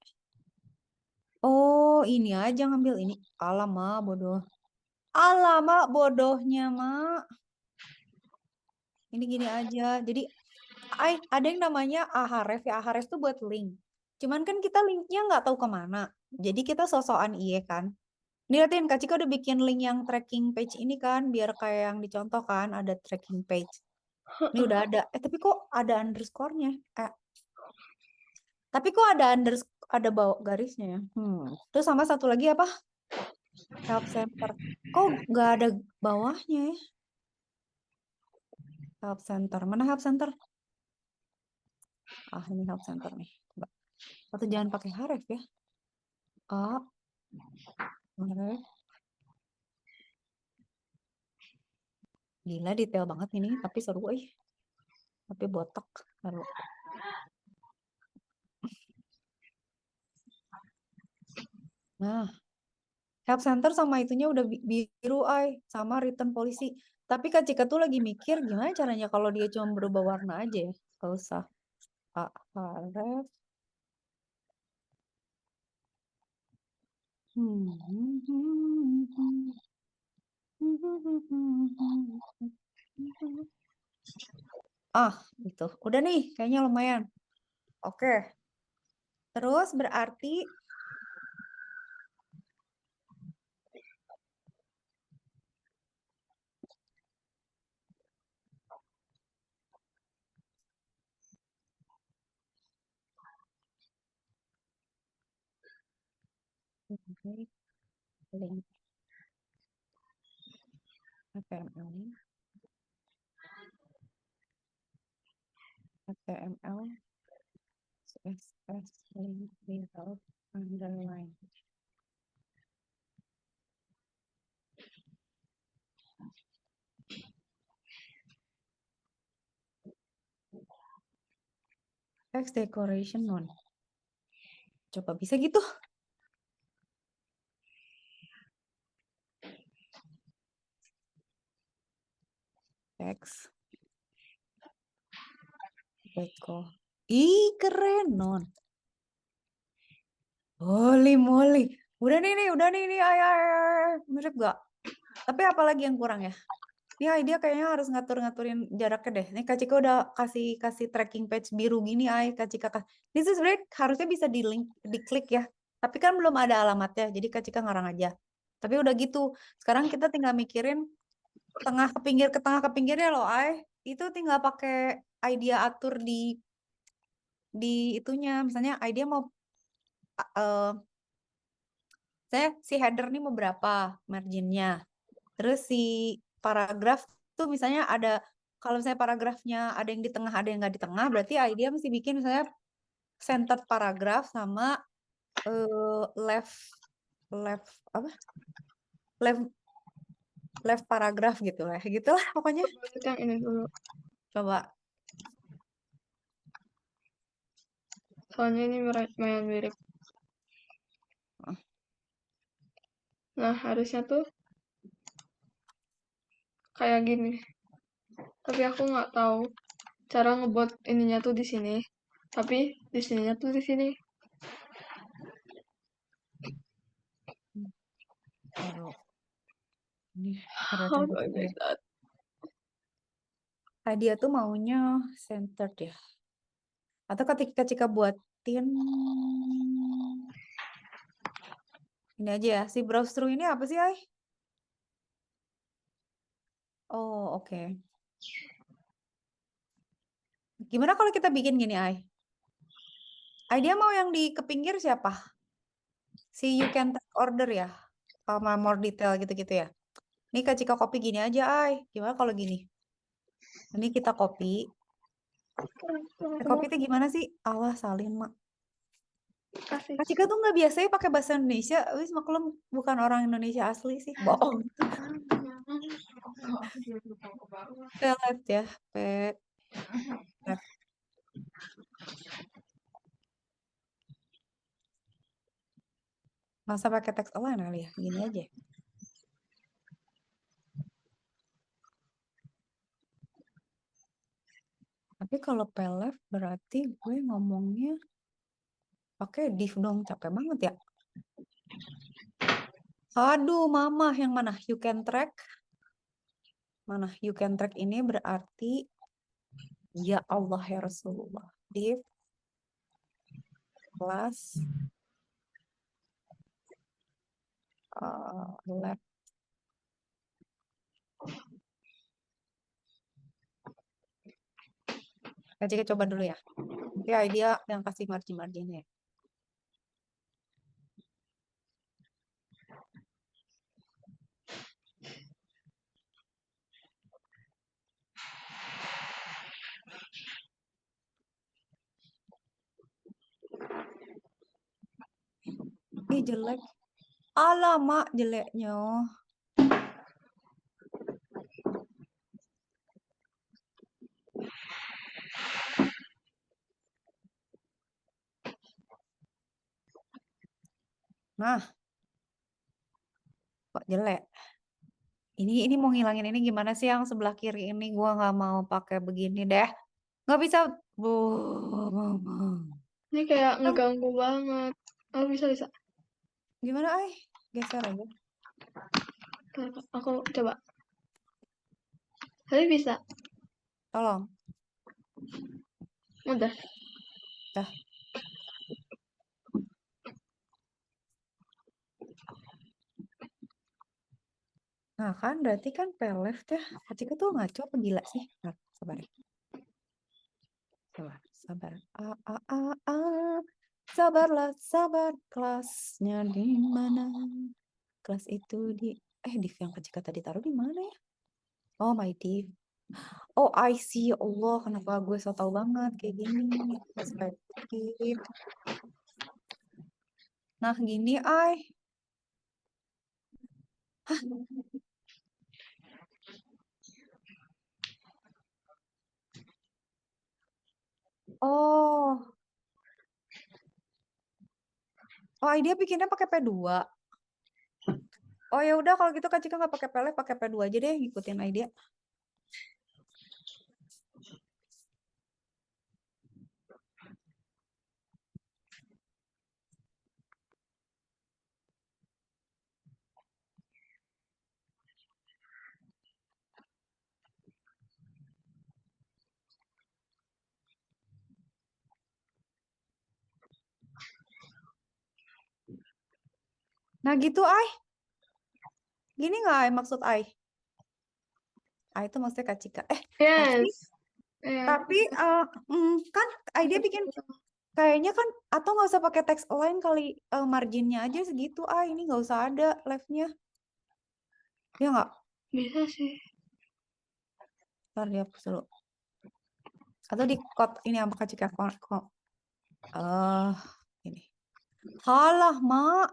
Oh, ini aja ngambil ini. Alamak, bodoh. Alamak, bodohnya, Mak. Ini gini aja. Jadi, ada yang namanya Ahref. Ya, Ahref tuh buat link. Cuman kan kita linknya nggak tahu kemana. Jadi kita sosokan iya kan. Ini liatin, Kak Cika udah bikin link yang tracking page ini kan. Biar kayak yang dicontoh kan, ada tracking page. Ini udah ada. Tapi kok ada underscore-nya? Tapi kok ada bawah garisnya ya? Terus sama satu lagi apa? Help center. Kok nggak ada bawahnya ya? Help center. Mana help center? Ini help center nih. Coba. Atau jangan pakai href ya. Href. Gila detail banget ini, tapi seru Tapi botak. Seru. Nah, help center sama itunya udah biru sama return polisi. Tapi Kak Cika tuh lagi mikir gimana caranya kalau dia cuma berubah warna aja ya. Gak usah. Href. Gitu. Udah nih, kayaknya lumayan. Oke. Terus berarti link HTML CSS link without underline. Text decoration non. Coba bisa gitu. Text deco. Keren non. Holy moly. Udah nih, ay. Mirip gak? Tapi apalagi yang kurang ya? Ini dia kayaknya harus ngaturin jaraknya deh. Ini Kak Cika udah kasih tracking page biru gini, Kak Cika. Ini sebenarnya harusnya bisa diklik ya. Tapi kan belum ada alamatnya, jadi Kak Cika ngarang aja. Tapi udah gitu. Sekarang kita tinggal mikirin tengah ke pinggirnya loh, Itu tinggal pakai idea atur di itunya. Misalnya idea mau si header nih mau berapa marginnya. Terus si paragraf tuh misalnya kalau misalnya paragrafnya ada yang di tengah, ada yang nggak di tengah, berarti idea mesti bikin misalnya centered paragraph sama left apa? Left paragraph gitu lah. Gitulah pokoknya. Yang ini dulu. Coba. Soalnya ini lumayan mirip. Nah, harusnya tuh kayak gini. Tapi aku nggak tahu cara ngebuat ininya tuh di sini. Tapi di sininya tuh di sini. Hmm, Taruh. Ini ada How do tempat I ya. make that? Dia tuh maunya centered ya. Atau ketika buatin ini aja ya. Si browse through ini apa sih, Ay? Oh, oke. Gimana kalau kita bikin gini, Ay? Dia mau yang di ke pinggir siapa? Si you can take order ya? Sama more detail gitu-gitu ya. Ini Kak Cika copy gini aja, Ay. Gimana kalau gini? Ini kita copy. Copy itu gimana sih? Allah salin, Mak. Kasih. Kak Cika tuh nggak biasanya pakai bahasa Indonesia. Wis maklum bukan orang Indonesia asli sih. Bohong. Pelet ya. Pelet. Masa pakai teks align kali ya? Gini aja. Tapi kalau pelef berarti gue ngomongnya pakai div dong. Capek banget ya. Aduh, mama yang mana? You can track. Mana? You can track ini berarti ya Allah ya Rasulullah. Div plus lab. Kita coba dulu ya. Ya, dia yang kasih margin-marginnya. Ih, jelek. Alamak, jeleknya. Nah, kok jelek. Ini mau ngilangin ini gimana sih yang sebelah kiri ini? Gua nggak mau pakai begini deh. Nggak bisa. Bu. Ini kayak ngeganggu banget. Oh, bisa, bisa. Gimana, Ay? Geser aja. Bentar, aku coba. Tapi bisa. Tolong. Udah. Dah. Nah kan berarti kan peleft ya. Acika tuh ngaco apa gila sih? Nah, sabar ya. Sabar, sabar. Sabarlah, sabar. Kelasnya di mana? Kelas itu di div yang Acika tadi taruh di mana ya? Oh, my div. Oh, I see. Ya Allah, kenapa gue so tau banget kayak gini. Perspektif. Nah, gini, Ay. Hah? Oh. Oh, dia bikinnya pakai P2. Oh, ya udah kalau gitu Kak Cika nggak pakai pelek, pakai P2 aja deh, ngikutin idea. Nah, gitu, Ay. Gini nggak Ay, maksud Ay? Ay itu maksudnya Kak Cika. Tapi Yes. Iya. tapi kan idea bikin kayaknya kan atau nggak usah pakai text align kali, marginnya aja segitu. Ini nggak usah ada left-nya. Ya nggak? Bisa sih. Ntar dihapus dulu. Atau di code ini apa Kak Cika? Ini. Halah, Mak.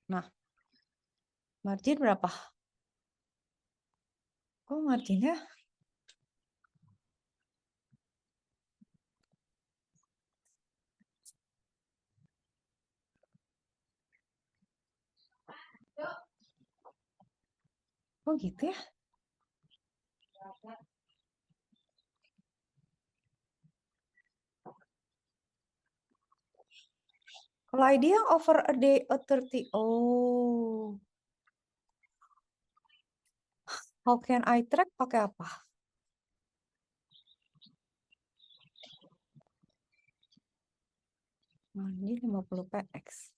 Nah, margin berapa? Oh, marginnya Oh gitu ya. Kalau ID yang over a day or 30. Oh. How can I track pakai apa? Nah, ini 50 px.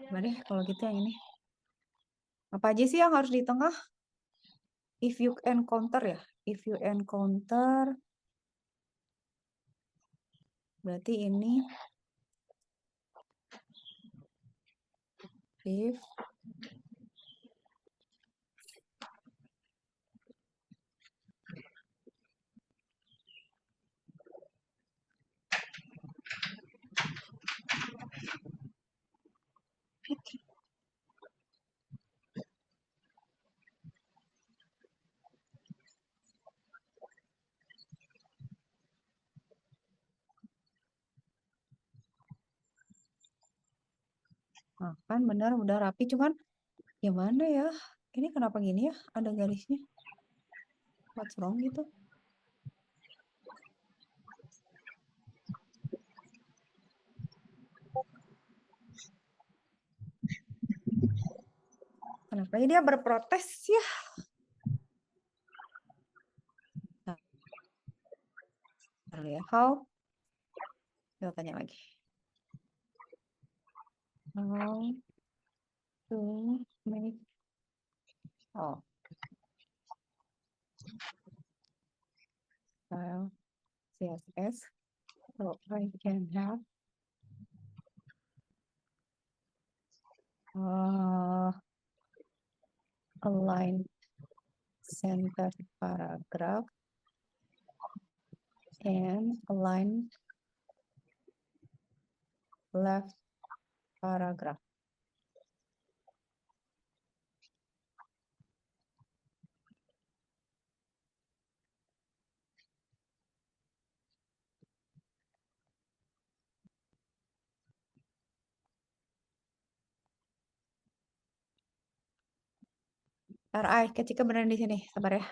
Coba deh kalau gitu yang ini. Apa aja sih yang harus di tengah? If you encounter ya. If you encounter berarti ini if nah, kan benar udah rapi cuman gimana ya? Ini kenapa gini ya? Ada garisnya. What's wrong gitu? Kenapa ya dia berprotes ya? Bentar ya. How? Coba tanya lagi. How to make file CSS so I can have align center paragraph and align left paragraph. Ntar Kecika beneran di sini, sabar ya.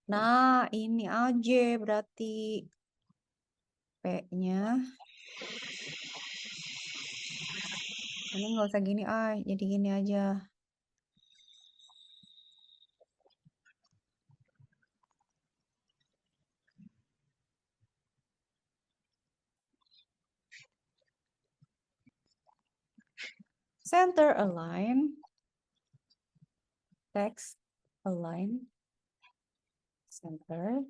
Nah, ini aja berarti P-nya. Ini nggak usah gini, jadi gini aja. Center align, text align, center,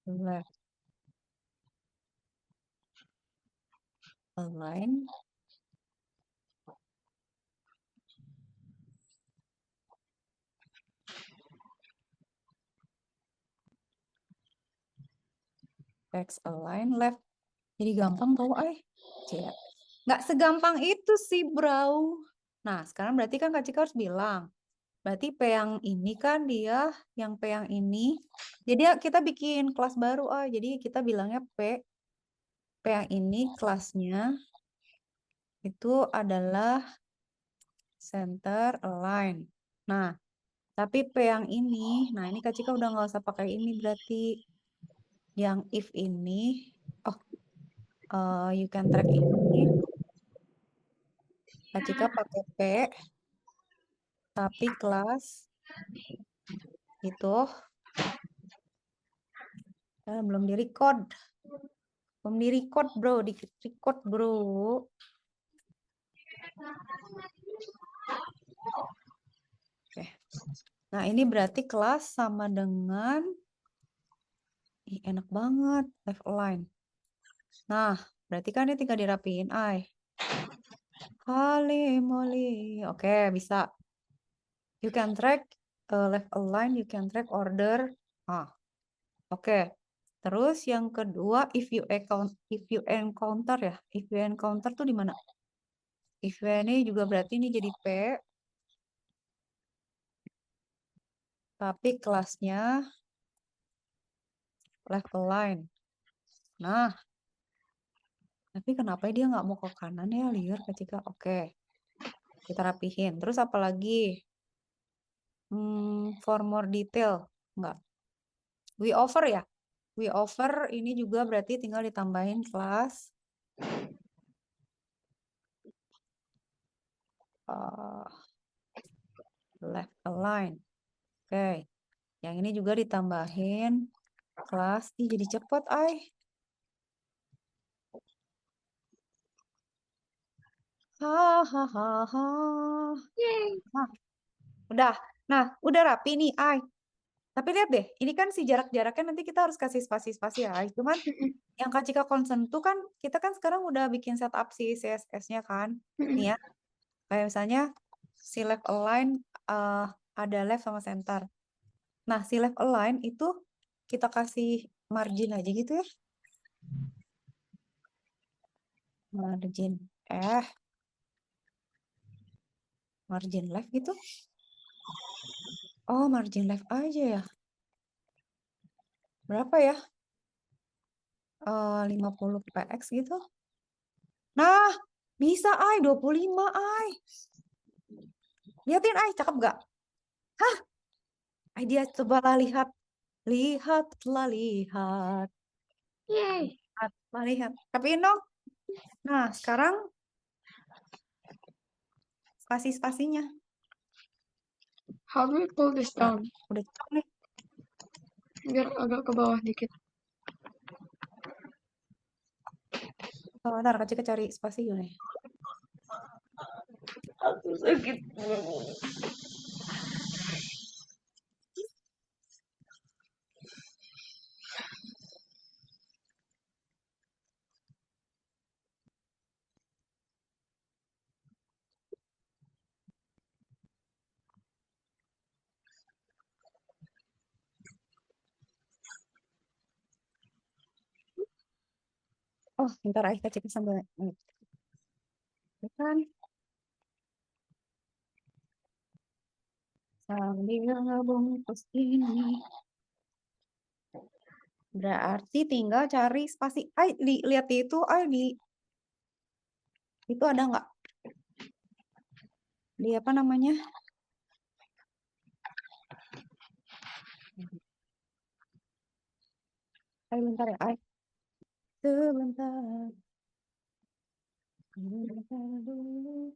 left align, text align, left. Jadi gampang tau, Cek. Nggak segampang itu sih, bro. Nah, sekarang berarti kan Kak Cika harus bilang. Berarti P yang ini kan dia, yang P yang ini. Jadi kita bikin kelas baru, Jadi kita bilangnya P yang ini kelasnya itu adalah center align. Nah, tapi P yang ini, nah ini Kak Cika udah nggak usah pakai ini berarti. Yang if ini, you can track ini. Kak Cika pakai P, tapi kelas itu belum di record. Belum di record, bro. Di record, bro. Oke. Nah, ini berarti kelas sama dengan enak banget, left align. Nah, berarti kan ini tinggal dirapiin, Holy moly. Oke, bisa. You can track left align, you can track order. Oke. Terus yang kedua, if you encounter ya. If you encounter tuh di mana? If you ini juga berarti ini jadi P, tapi kelasnya left align. Nah, tapi kenapa dia nggak mau ke kanan ya, liar ketika oke. Kita rapihin. Terus apa lagi? For more detail. Enggak. We offer ya. We offer ini juga berarti tinggal ditambahin kelas left align. Oke. Yang ini juga ditambahin kelas. Ih, jadi cepet, ay. Hahaha. Yay. Nah, udah. Nah, udah rapi nih, ay. Tapi lihat deh, ini kan si jarak-jaraknya nanti kita harus kasih spasi-spasi ya, ay. Cuman yang Kak Cika concern tuh kan, kita kan sekarang udah bikin setup si CSS-nya kan. Nih ya, kayak misalnya si left align ada left sama center. Nah, si left align itu kita kasih margin aja gitu ya. Margin. Margin left gitu. Oh, margin left aja ya. Berapa ya? 50 px gitu. Nah, bisa ay 25 ay. Lihatin ay, cakep gak? Hah? Ay dia cobalah lihat. Lihatlah lihat. Yay. Lihatlah lihat. Tapi dong. Nah, sekarang spasi-spasinya. How do we pull this Nah, down? udah cakep nih. Biar agak ke bawah dikit. Ntar Kak Cika cari spasi dulu nih. Aku sakit. Oh, ntar ay Kak Cika sambil kan sambil ngebungkus ini. Berarti tinggal cari spasi. Ay, lihat itu, ay di itu ada nggak? Di apa namanya? Ay, bentar ya, ay. Sebentar. Sebentar dulu.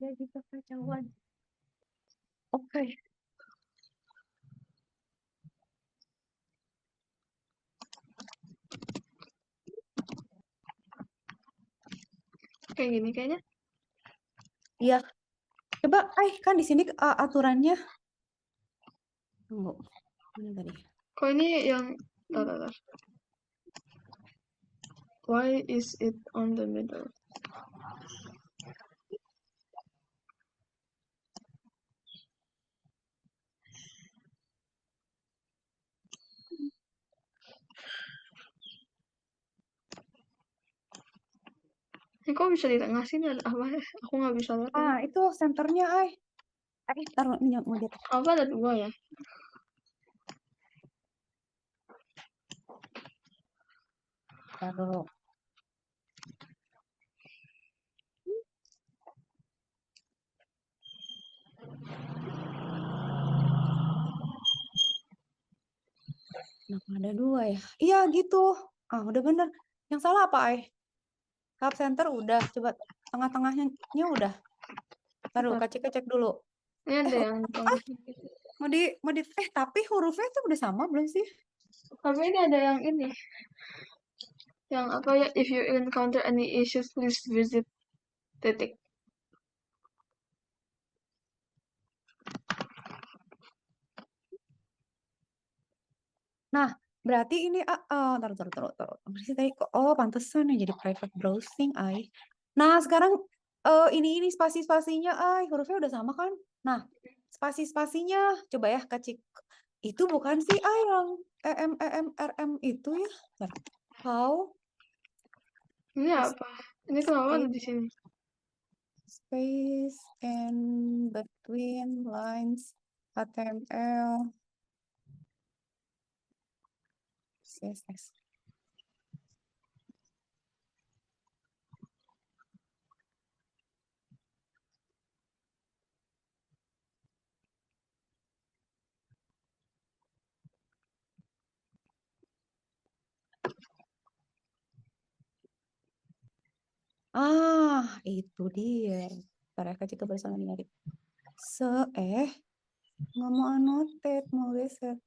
Jadi kekacauan. Oke. Kayak gini kayaknya. Iya. Coba, kan di sini aturannya. Tunggu. Mana tadi? Kok ini yang tar, tar, tar. Why is it on the middle? Ini kok bisa di tengah sini ada apa ya? Aku nggak bisa lihat. Itu senternya, taruh ini mau di atas. Apa ada dua ya? Taruh. Kenapa ada dua ya? Iya gitu. Udah bener. Yang salah apa, Tab center udah. Coba tengah-tengahnya udah. Taruh, Bentar. cek dulu. Ini ada yang tengah. Tapi hurufnya itu udah sama belum sih? Tapi ini ada yang ini. Yang apa ya? If you encounter any issues, please visit titik. Nah, berarti ini taruh. Berarti tadi pantesan ya jadi private browsing, Nah, sekarang ini spasi-spasinya, hurufnya udah sama kan? Nah, spasi-spasinya coba ya kecik. Itu bukan sih yang RM itu ya. Bentar. How Ini apa? Ini kenapa ada di sini? space and between lines HTML CSS. Itu dia. Ntar ya, kecil bersama nyari. Nggak mau annotate, mau geser.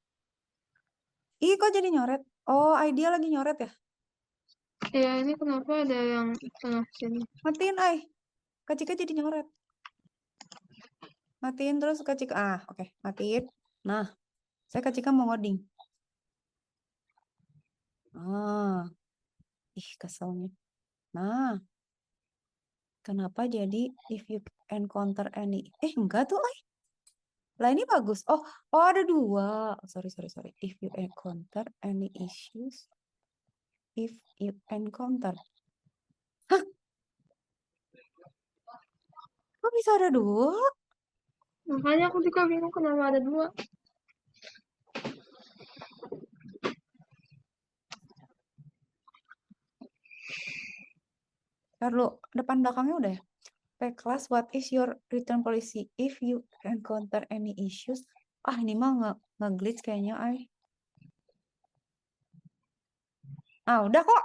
Kok jadi nyoret? Idea lagi nyoret ya? Ya, ini kenapa ada yang tengah sini? Matiin, Kecilnya jadi nyoret. Matiin terus kecil. Oke. Matiin. Nah, saya kecilnya mau ngoding. Keselnya. Nah, kenapa jadi if you encounter any? Enggak tuh, Lah ini bagus. Ada dua. Sorry. If you encounter any issues. If you encounter. Hah? Kok bisa ada dua? Makanya aku juga bingung kenapa ada dua. Ntar lu, depan belakangnya udah ya? Class, what is your return policy if you encounter any issues? Ini mah nge-glitch kayaknya, ay. Udah kok.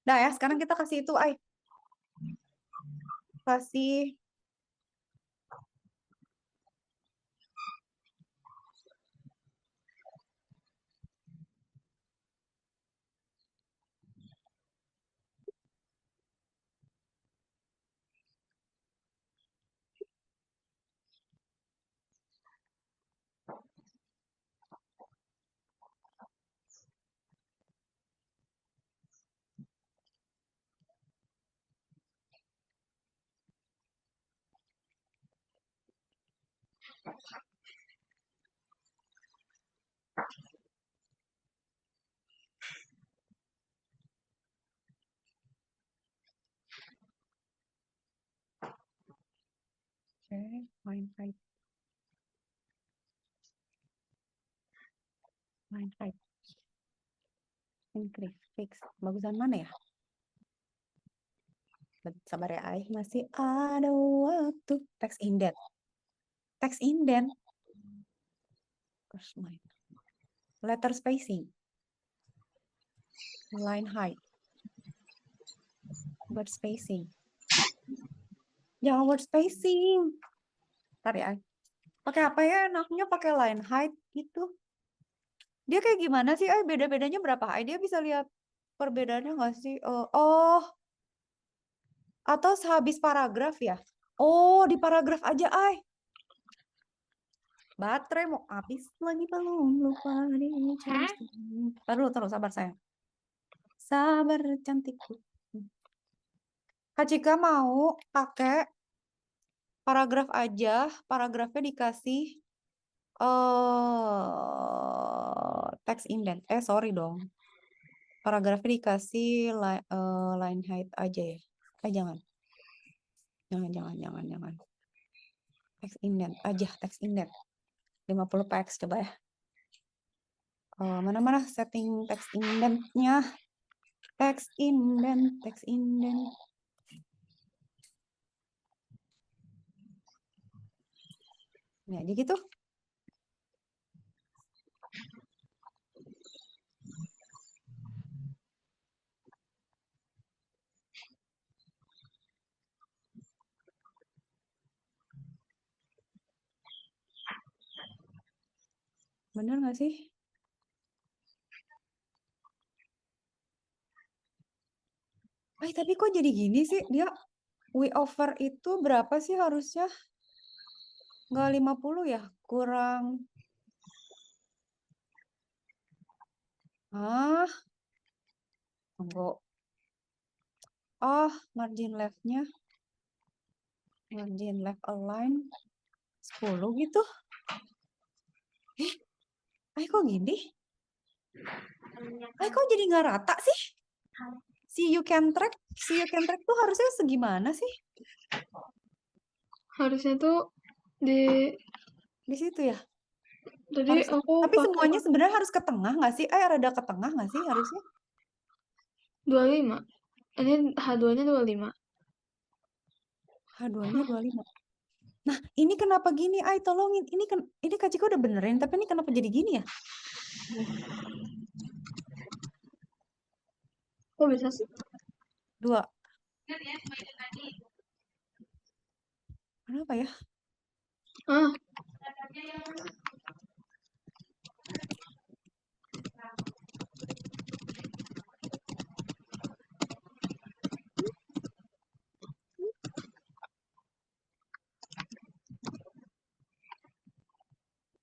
Dah ya, sekarang kita kasih itu, ay. Kasih line height. Line height. Increase, fix. Bagusan mana ya? Sabar ya, ay. Masih ada waktu. Text indent. Text indent. First line. Letter spacing. Line height. Word spacing. Jangan word spacing. Ntar ya. Pakai apa ya enaknya? Pakai line height gitu. Dia kayak gimana sih? Beda-bedanya berapa? Dia bisa lihat perbedaannya nggak sih? Oh, atau sehabis paragraf ya? Oh, di paragraf aja, ay. Baterai mau habis lagi, belum lupa terus sabar sayang. Sabar cantikku. Kak Cika mau pakai paragraf aja, paragrafnya dikasih text indent. Sorry dong. Paragrafnya dikasih line height aja ya. Jangan. Jangan. Text indent aja, text indent. 50 px coba ya. Mana setting text indentnya? Text indent. Ini aja gitu. Bener nggak sih? Tapi kok jadi gini sih? Dia we over itu berapa sih harusnya? Nggak 50 ya? Kurang. Tunggu. Margin left-nya. Margin left align 10 gitu. Kok gini? Kok jadi nggak rata sih? See you can track tuh harusnya segimana sih? Harusnya tuh di situ ya. Jadi Tapi semuanya sebenarnya harus ke tengah nggak sih? Rada ke tengah nggak sih harusnya? 25. Ini H2-nya 25. H2-nya 25. Nah, ini kenapa gini? Tolongin. Ini Kak Cika udah benerin, tapi ini kenapa jadi gini ya? Kok bisa sih? 2. Kenapa ya?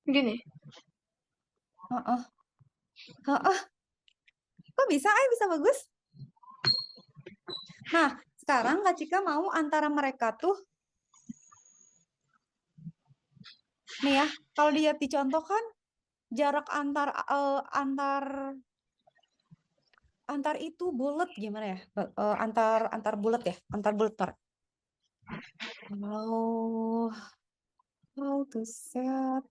Gini. Kok bisa? Bisa bagus. Nah, sekarang Kak Cika mau antara mereka tuh nih ya, kalau dilihat dicontohkan jarak antar itu bulat gimana ya? Antar bulat ya, antar bulat. How to set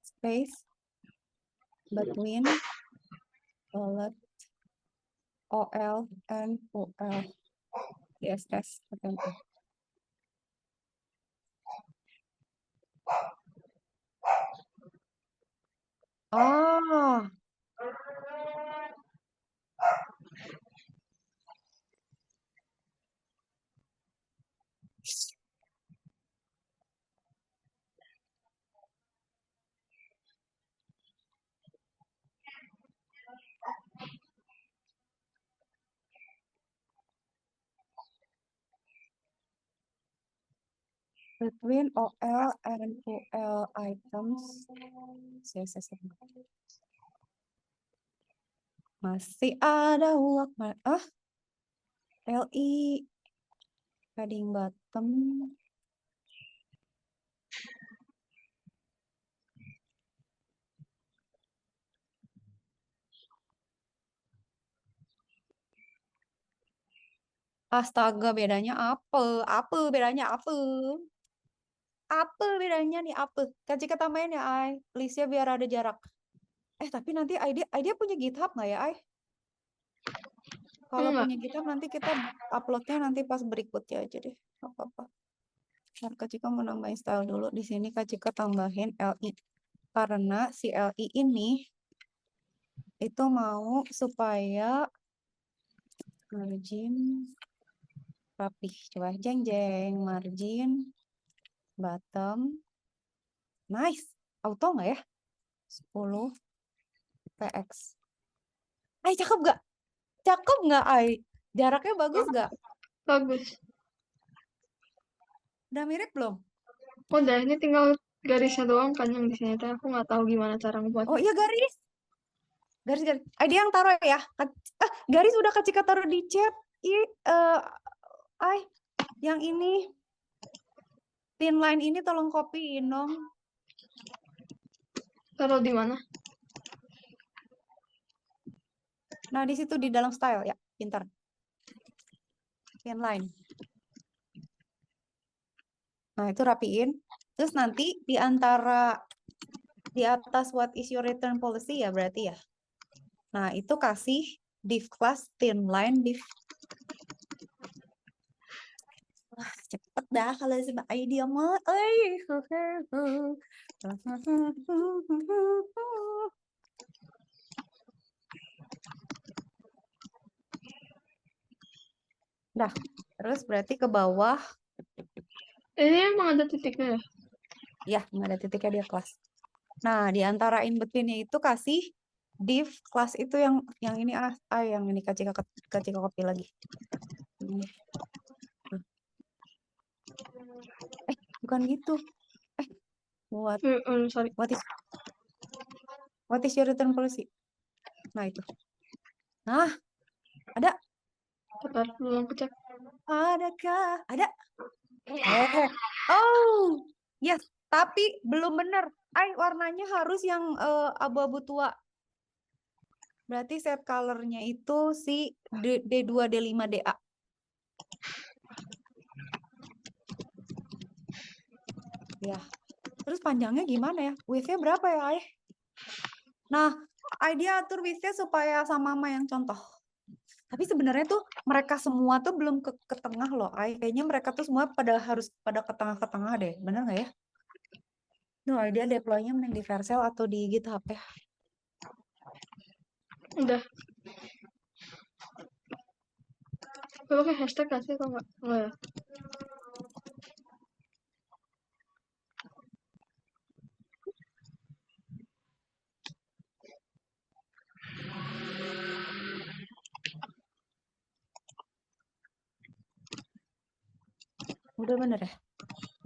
space between bullet OL and OL. CSS. Oke. Oh, between OL and UL items. CSS. Masih ada LI padding bottom. Astaga, bedanya apa? Apa bedanya apa? Apa bedanya nih apa? Kasih tambahin ya, Ai. Listnya biar ada jarak. Tapi nanti idea punya GitHub nggak ya, Ai? Kalau Enggak. punya GitHub nanti kita uploadnya nanti pas berikutnya aja deh. Nggak apa-apa. Ntar Kak Cika mau nambahin style dulu. Di sini Kak Cika tambahin LI. Karena si LI ini itu mau supaya margin rapih. Coba jeng jeng margin bottom. Nice. Auto nggak ya? 10 px. Cakep nggak? Cakep nggak, Ai? Jaraknya bagus nggak? Bagus. Udah mirip belum? Udah, ini tinggal garisnya doang kan yang di sini. Tapi aku nggak tahu gimana cara Oh ngebuatnya. iya, garis. Garis. Dia yang taruh ya. Garis udah Kak Cika taruh di chat. Ai, yang ini thin line ini tolong copyin dong. Taruh di mana? Nah, di situ di dalam style ya, pintar. Thin line. Nah, itu rapiin. Terus nanti di atas what is your return policy ya berarti ya. Nah, itu kasih div class thin line div. Wah, cepet dah kalau sama idea mah. Dah, terus berarti ke bawah. Ini emang ada titiknya ya? Ya, nggak ada titiknya dia kelas. Nah, di antara in between-nya itu kasih div kelas itu yang ini yang ini Kak Cika copy lagi. Ini. Bukan gitu. What Sorry. what is your return policy? Nah, itu. Nah, ada. Bentar, belum kecek. Adakah? Ada. Oh, yes. Tapi belum benar. Warnanya harus yang abu-abu tua. Berarti set color-nya itu si D2, D5, DA. Ya. Terus panjangnya gimana ya? Width-nya berapa ya, Ay? Nah, idea atur width-nya supaya sama yang contoh. Tapi sebenarnya tuh mereka semua tuh belum ke tengah loh, Ay. Kayaknya mereka tuh semua harus pada ke tengah deh. Bener nggak ya? Tuh idea deploy-nya mending di Vercel atau di GitHub ya. Udah. Gue pakai hashtag kasih atau enggak? Enggak ya? Udah bener ya?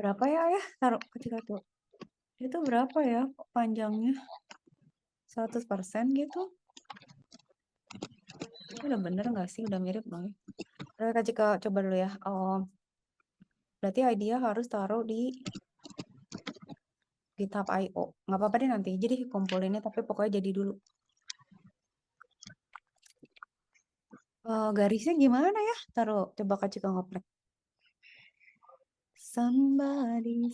Berapa ya, Ayah? Taruh ketika tuh. Itu berapa ya panjangnya? 100% gitu. Udah bener nggak sih? Udah mirip dong ya? Kak Cika coba dulu ya. Berarti idea harus taruh di GitHub IO. Nggak apa-apa deh nanti. Jadi kumpulinnya tapi pokoknya jadi dulu. Garisnya gimana ya? Taruh. Coba Kak Cika ngoprek. Somebody.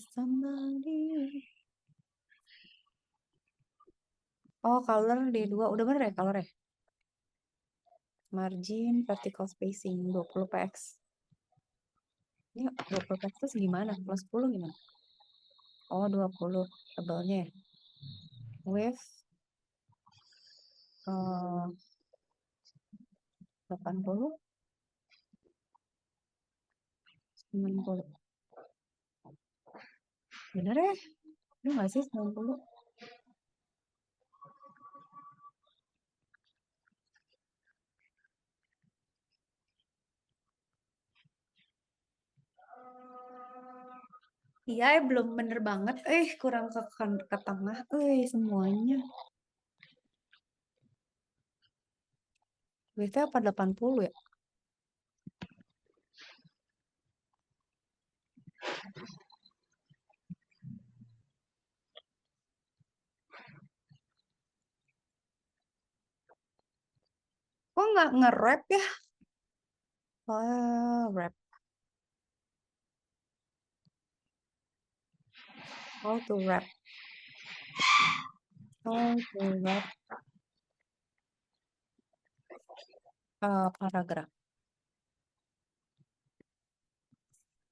Oh, color D2. Udah bener ya colornya? Margin, vertical spacing, 20 px. Ya, 20 px itu segimana? Plus 10 gimana? Oh, 20 tebalnya ya. With 80, 90. Bener ya? Bener nggak sih 90? Iya, belum bener banget. Kurang ke tengah. Semuanya. Berarti apa 80 ya? Kok nggak nge-rap ya? Rap. How to rap. How to rap paragraph.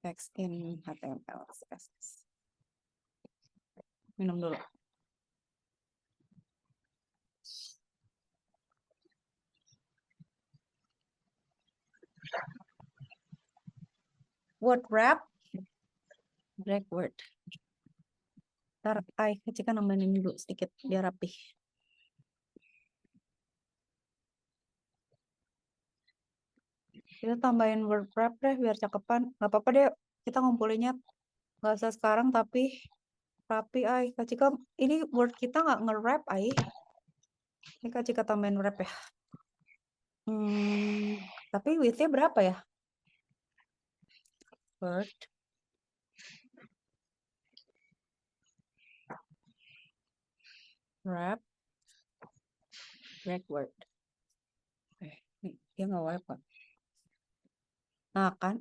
Text in HTML, CSS. Minum dulu. Word wrap, break word. Ntar Cika nambahin dulu sedikit biar rapih. Kita tambahin word wrap deh biar cakepan. Gak apa-apa deh, kita ngumpulinnya gak usah sekarang tapi rapi Kak Cika, ini word kita gak nge-wrap Ini Kak Cika tambahin wrap ya. Tapi width-nya berapa ya? Word wrap break word. Dia nggak wrap kan? Nah kan,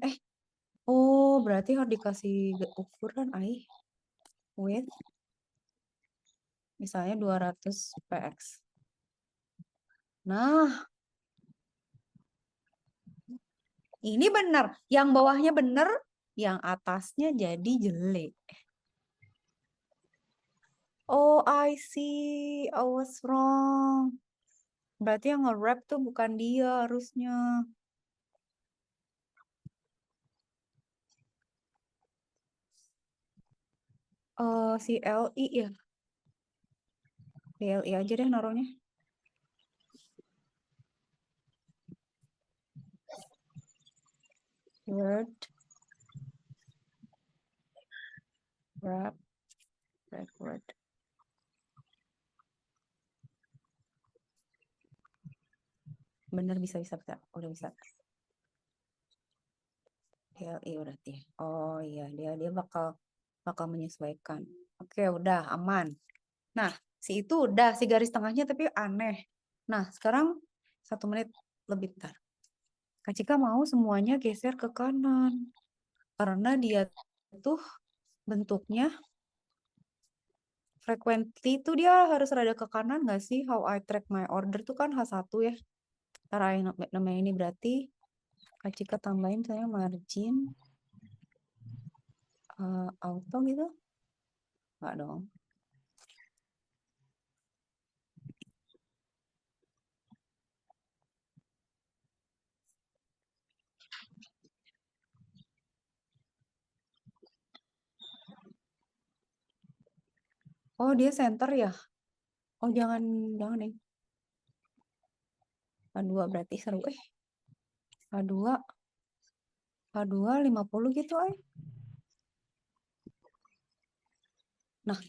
oh berarti harus dikasih ukuran width misalnya 200 px. Nah, ini benar. Yang bawahnya benar, yang atasnya jadi jelek. Oh, I see. I was wrong. Berarti yang nge-wrap tuh bukan dia harusnya. Si LI ya. LI aja deh naruhnya. Word wrap break word. Bener bisa. Udah bisa. DLI berarti. Oh iya, dia bakal menyesuaikan. Oke, udah aman. Nah, si itu udah si garis tengahnya tapi aneh. Nah, sekarang 1 menit lebih bentar. Kak Cika mau semuanya geser ke kanan. Karena dia tuh bentuknya frequently tuh dia harus rada ke kanan nggak sih? How I track my order tuh kan H1 ya. Ntar namanya ini berarti Kak Cika tambahin saya margin auto gitu. Nggak dong. Oh, dia center ya? Oh, jangan nih. A2 berarti seru. A2 50 gitu, Nah,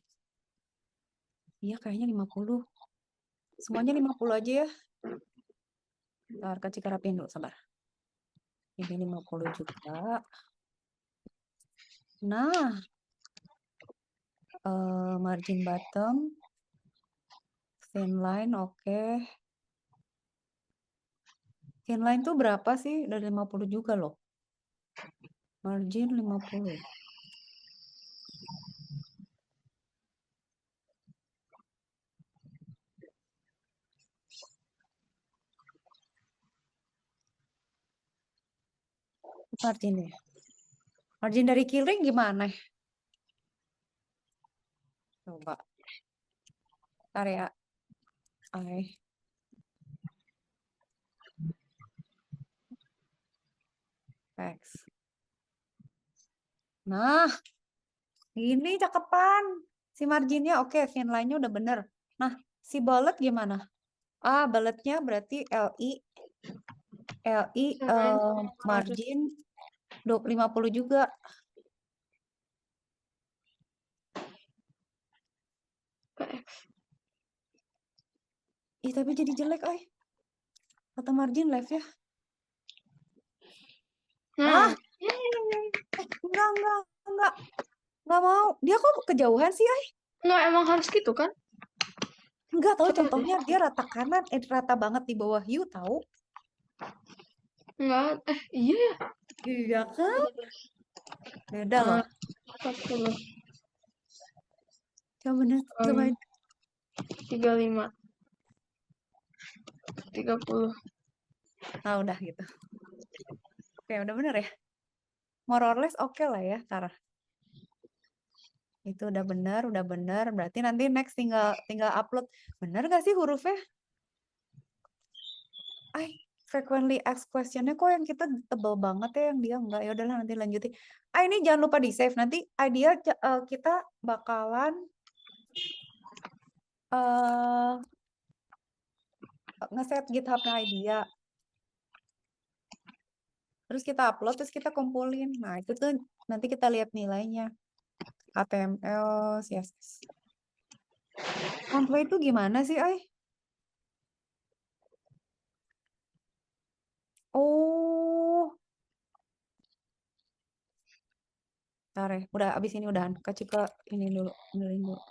iya kayaknya 50. Semuanya 50 aja ya. Ntar Kak Cika rapiin dulu, sabar. Ini 50 juga. Nah, margin bottom, thin line, oke. Thin line tuh berapa sih? Dari 50 juga loh. Margin 50. Margin ya. Margin dari keyring gimana? Coba. Ntar ya. I. X. Nah, ini cakepan. Si marginnya oke, fin line-nya udah bener. Nah, si bullet gimana? Bulletnya berarti LI margin 50 juga. PX. Ih, tapi jadi jelek, kata margin left ya. Nah, Enggak mau. Dia kok kejauhan sih, nggak emang harus gitu kan? Enggak tahu, Coba deh. contohnya dia rata kanan, rata banget di bawah you tahu. Nggak, iya ya. Iya kan? Beda loh. 40, Coba bener, cobain. 35, 30. Udah gitu. Oke, udah bener ya. More or less oke lah ya, Tara. Itu udah bener. Berarti nanti next tinggal upload. Bener gak sih hurufnya? Frequently asked question-nya kok yang kita tebel banget ya, yang dia enggak. Ya udahlah nanti lanjutin. Ini jangan lupa di save. Nanti idea kita bakalan nge-set GitHub-nya idea. Terus kita upload, terus kita kumpulin. Nah, itu tuh nanti kita lihat nilainya. HTML, CSS. Contoh itu gimana sih, Oh. Bentar ya. Udah abis ini udahan. Kasih ke ini dulu. Benerin dulu.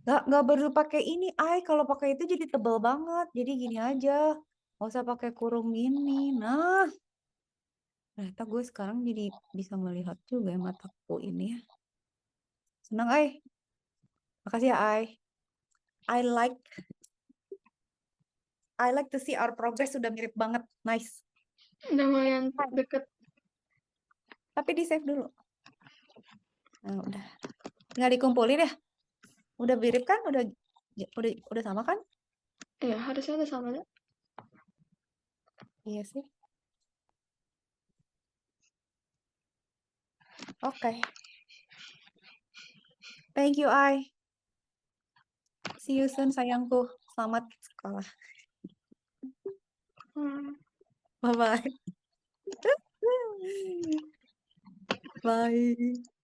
Nggak baru pakai ini, kalau pakai itu jadi tebel banget. Jadi gini aja. Nggak usah pakai kurung gini. Nah, ternyata gue sekarang jadi bisa melihat juga ya mataku ini ya. Senang, Makasih ya, I like to see our progress sudah mirip banget. Nice. Udah lumayan deket. Tapi di save dulu. Nah, udah. Nggak dikumpulin ya? Udah mirip kan? Udah sama kan? Iya, harusnya udah sama ya. Iya sih. Oke. Thank you, See you soon, sayangku. Selamat sekolah. Bye-bye. Bye.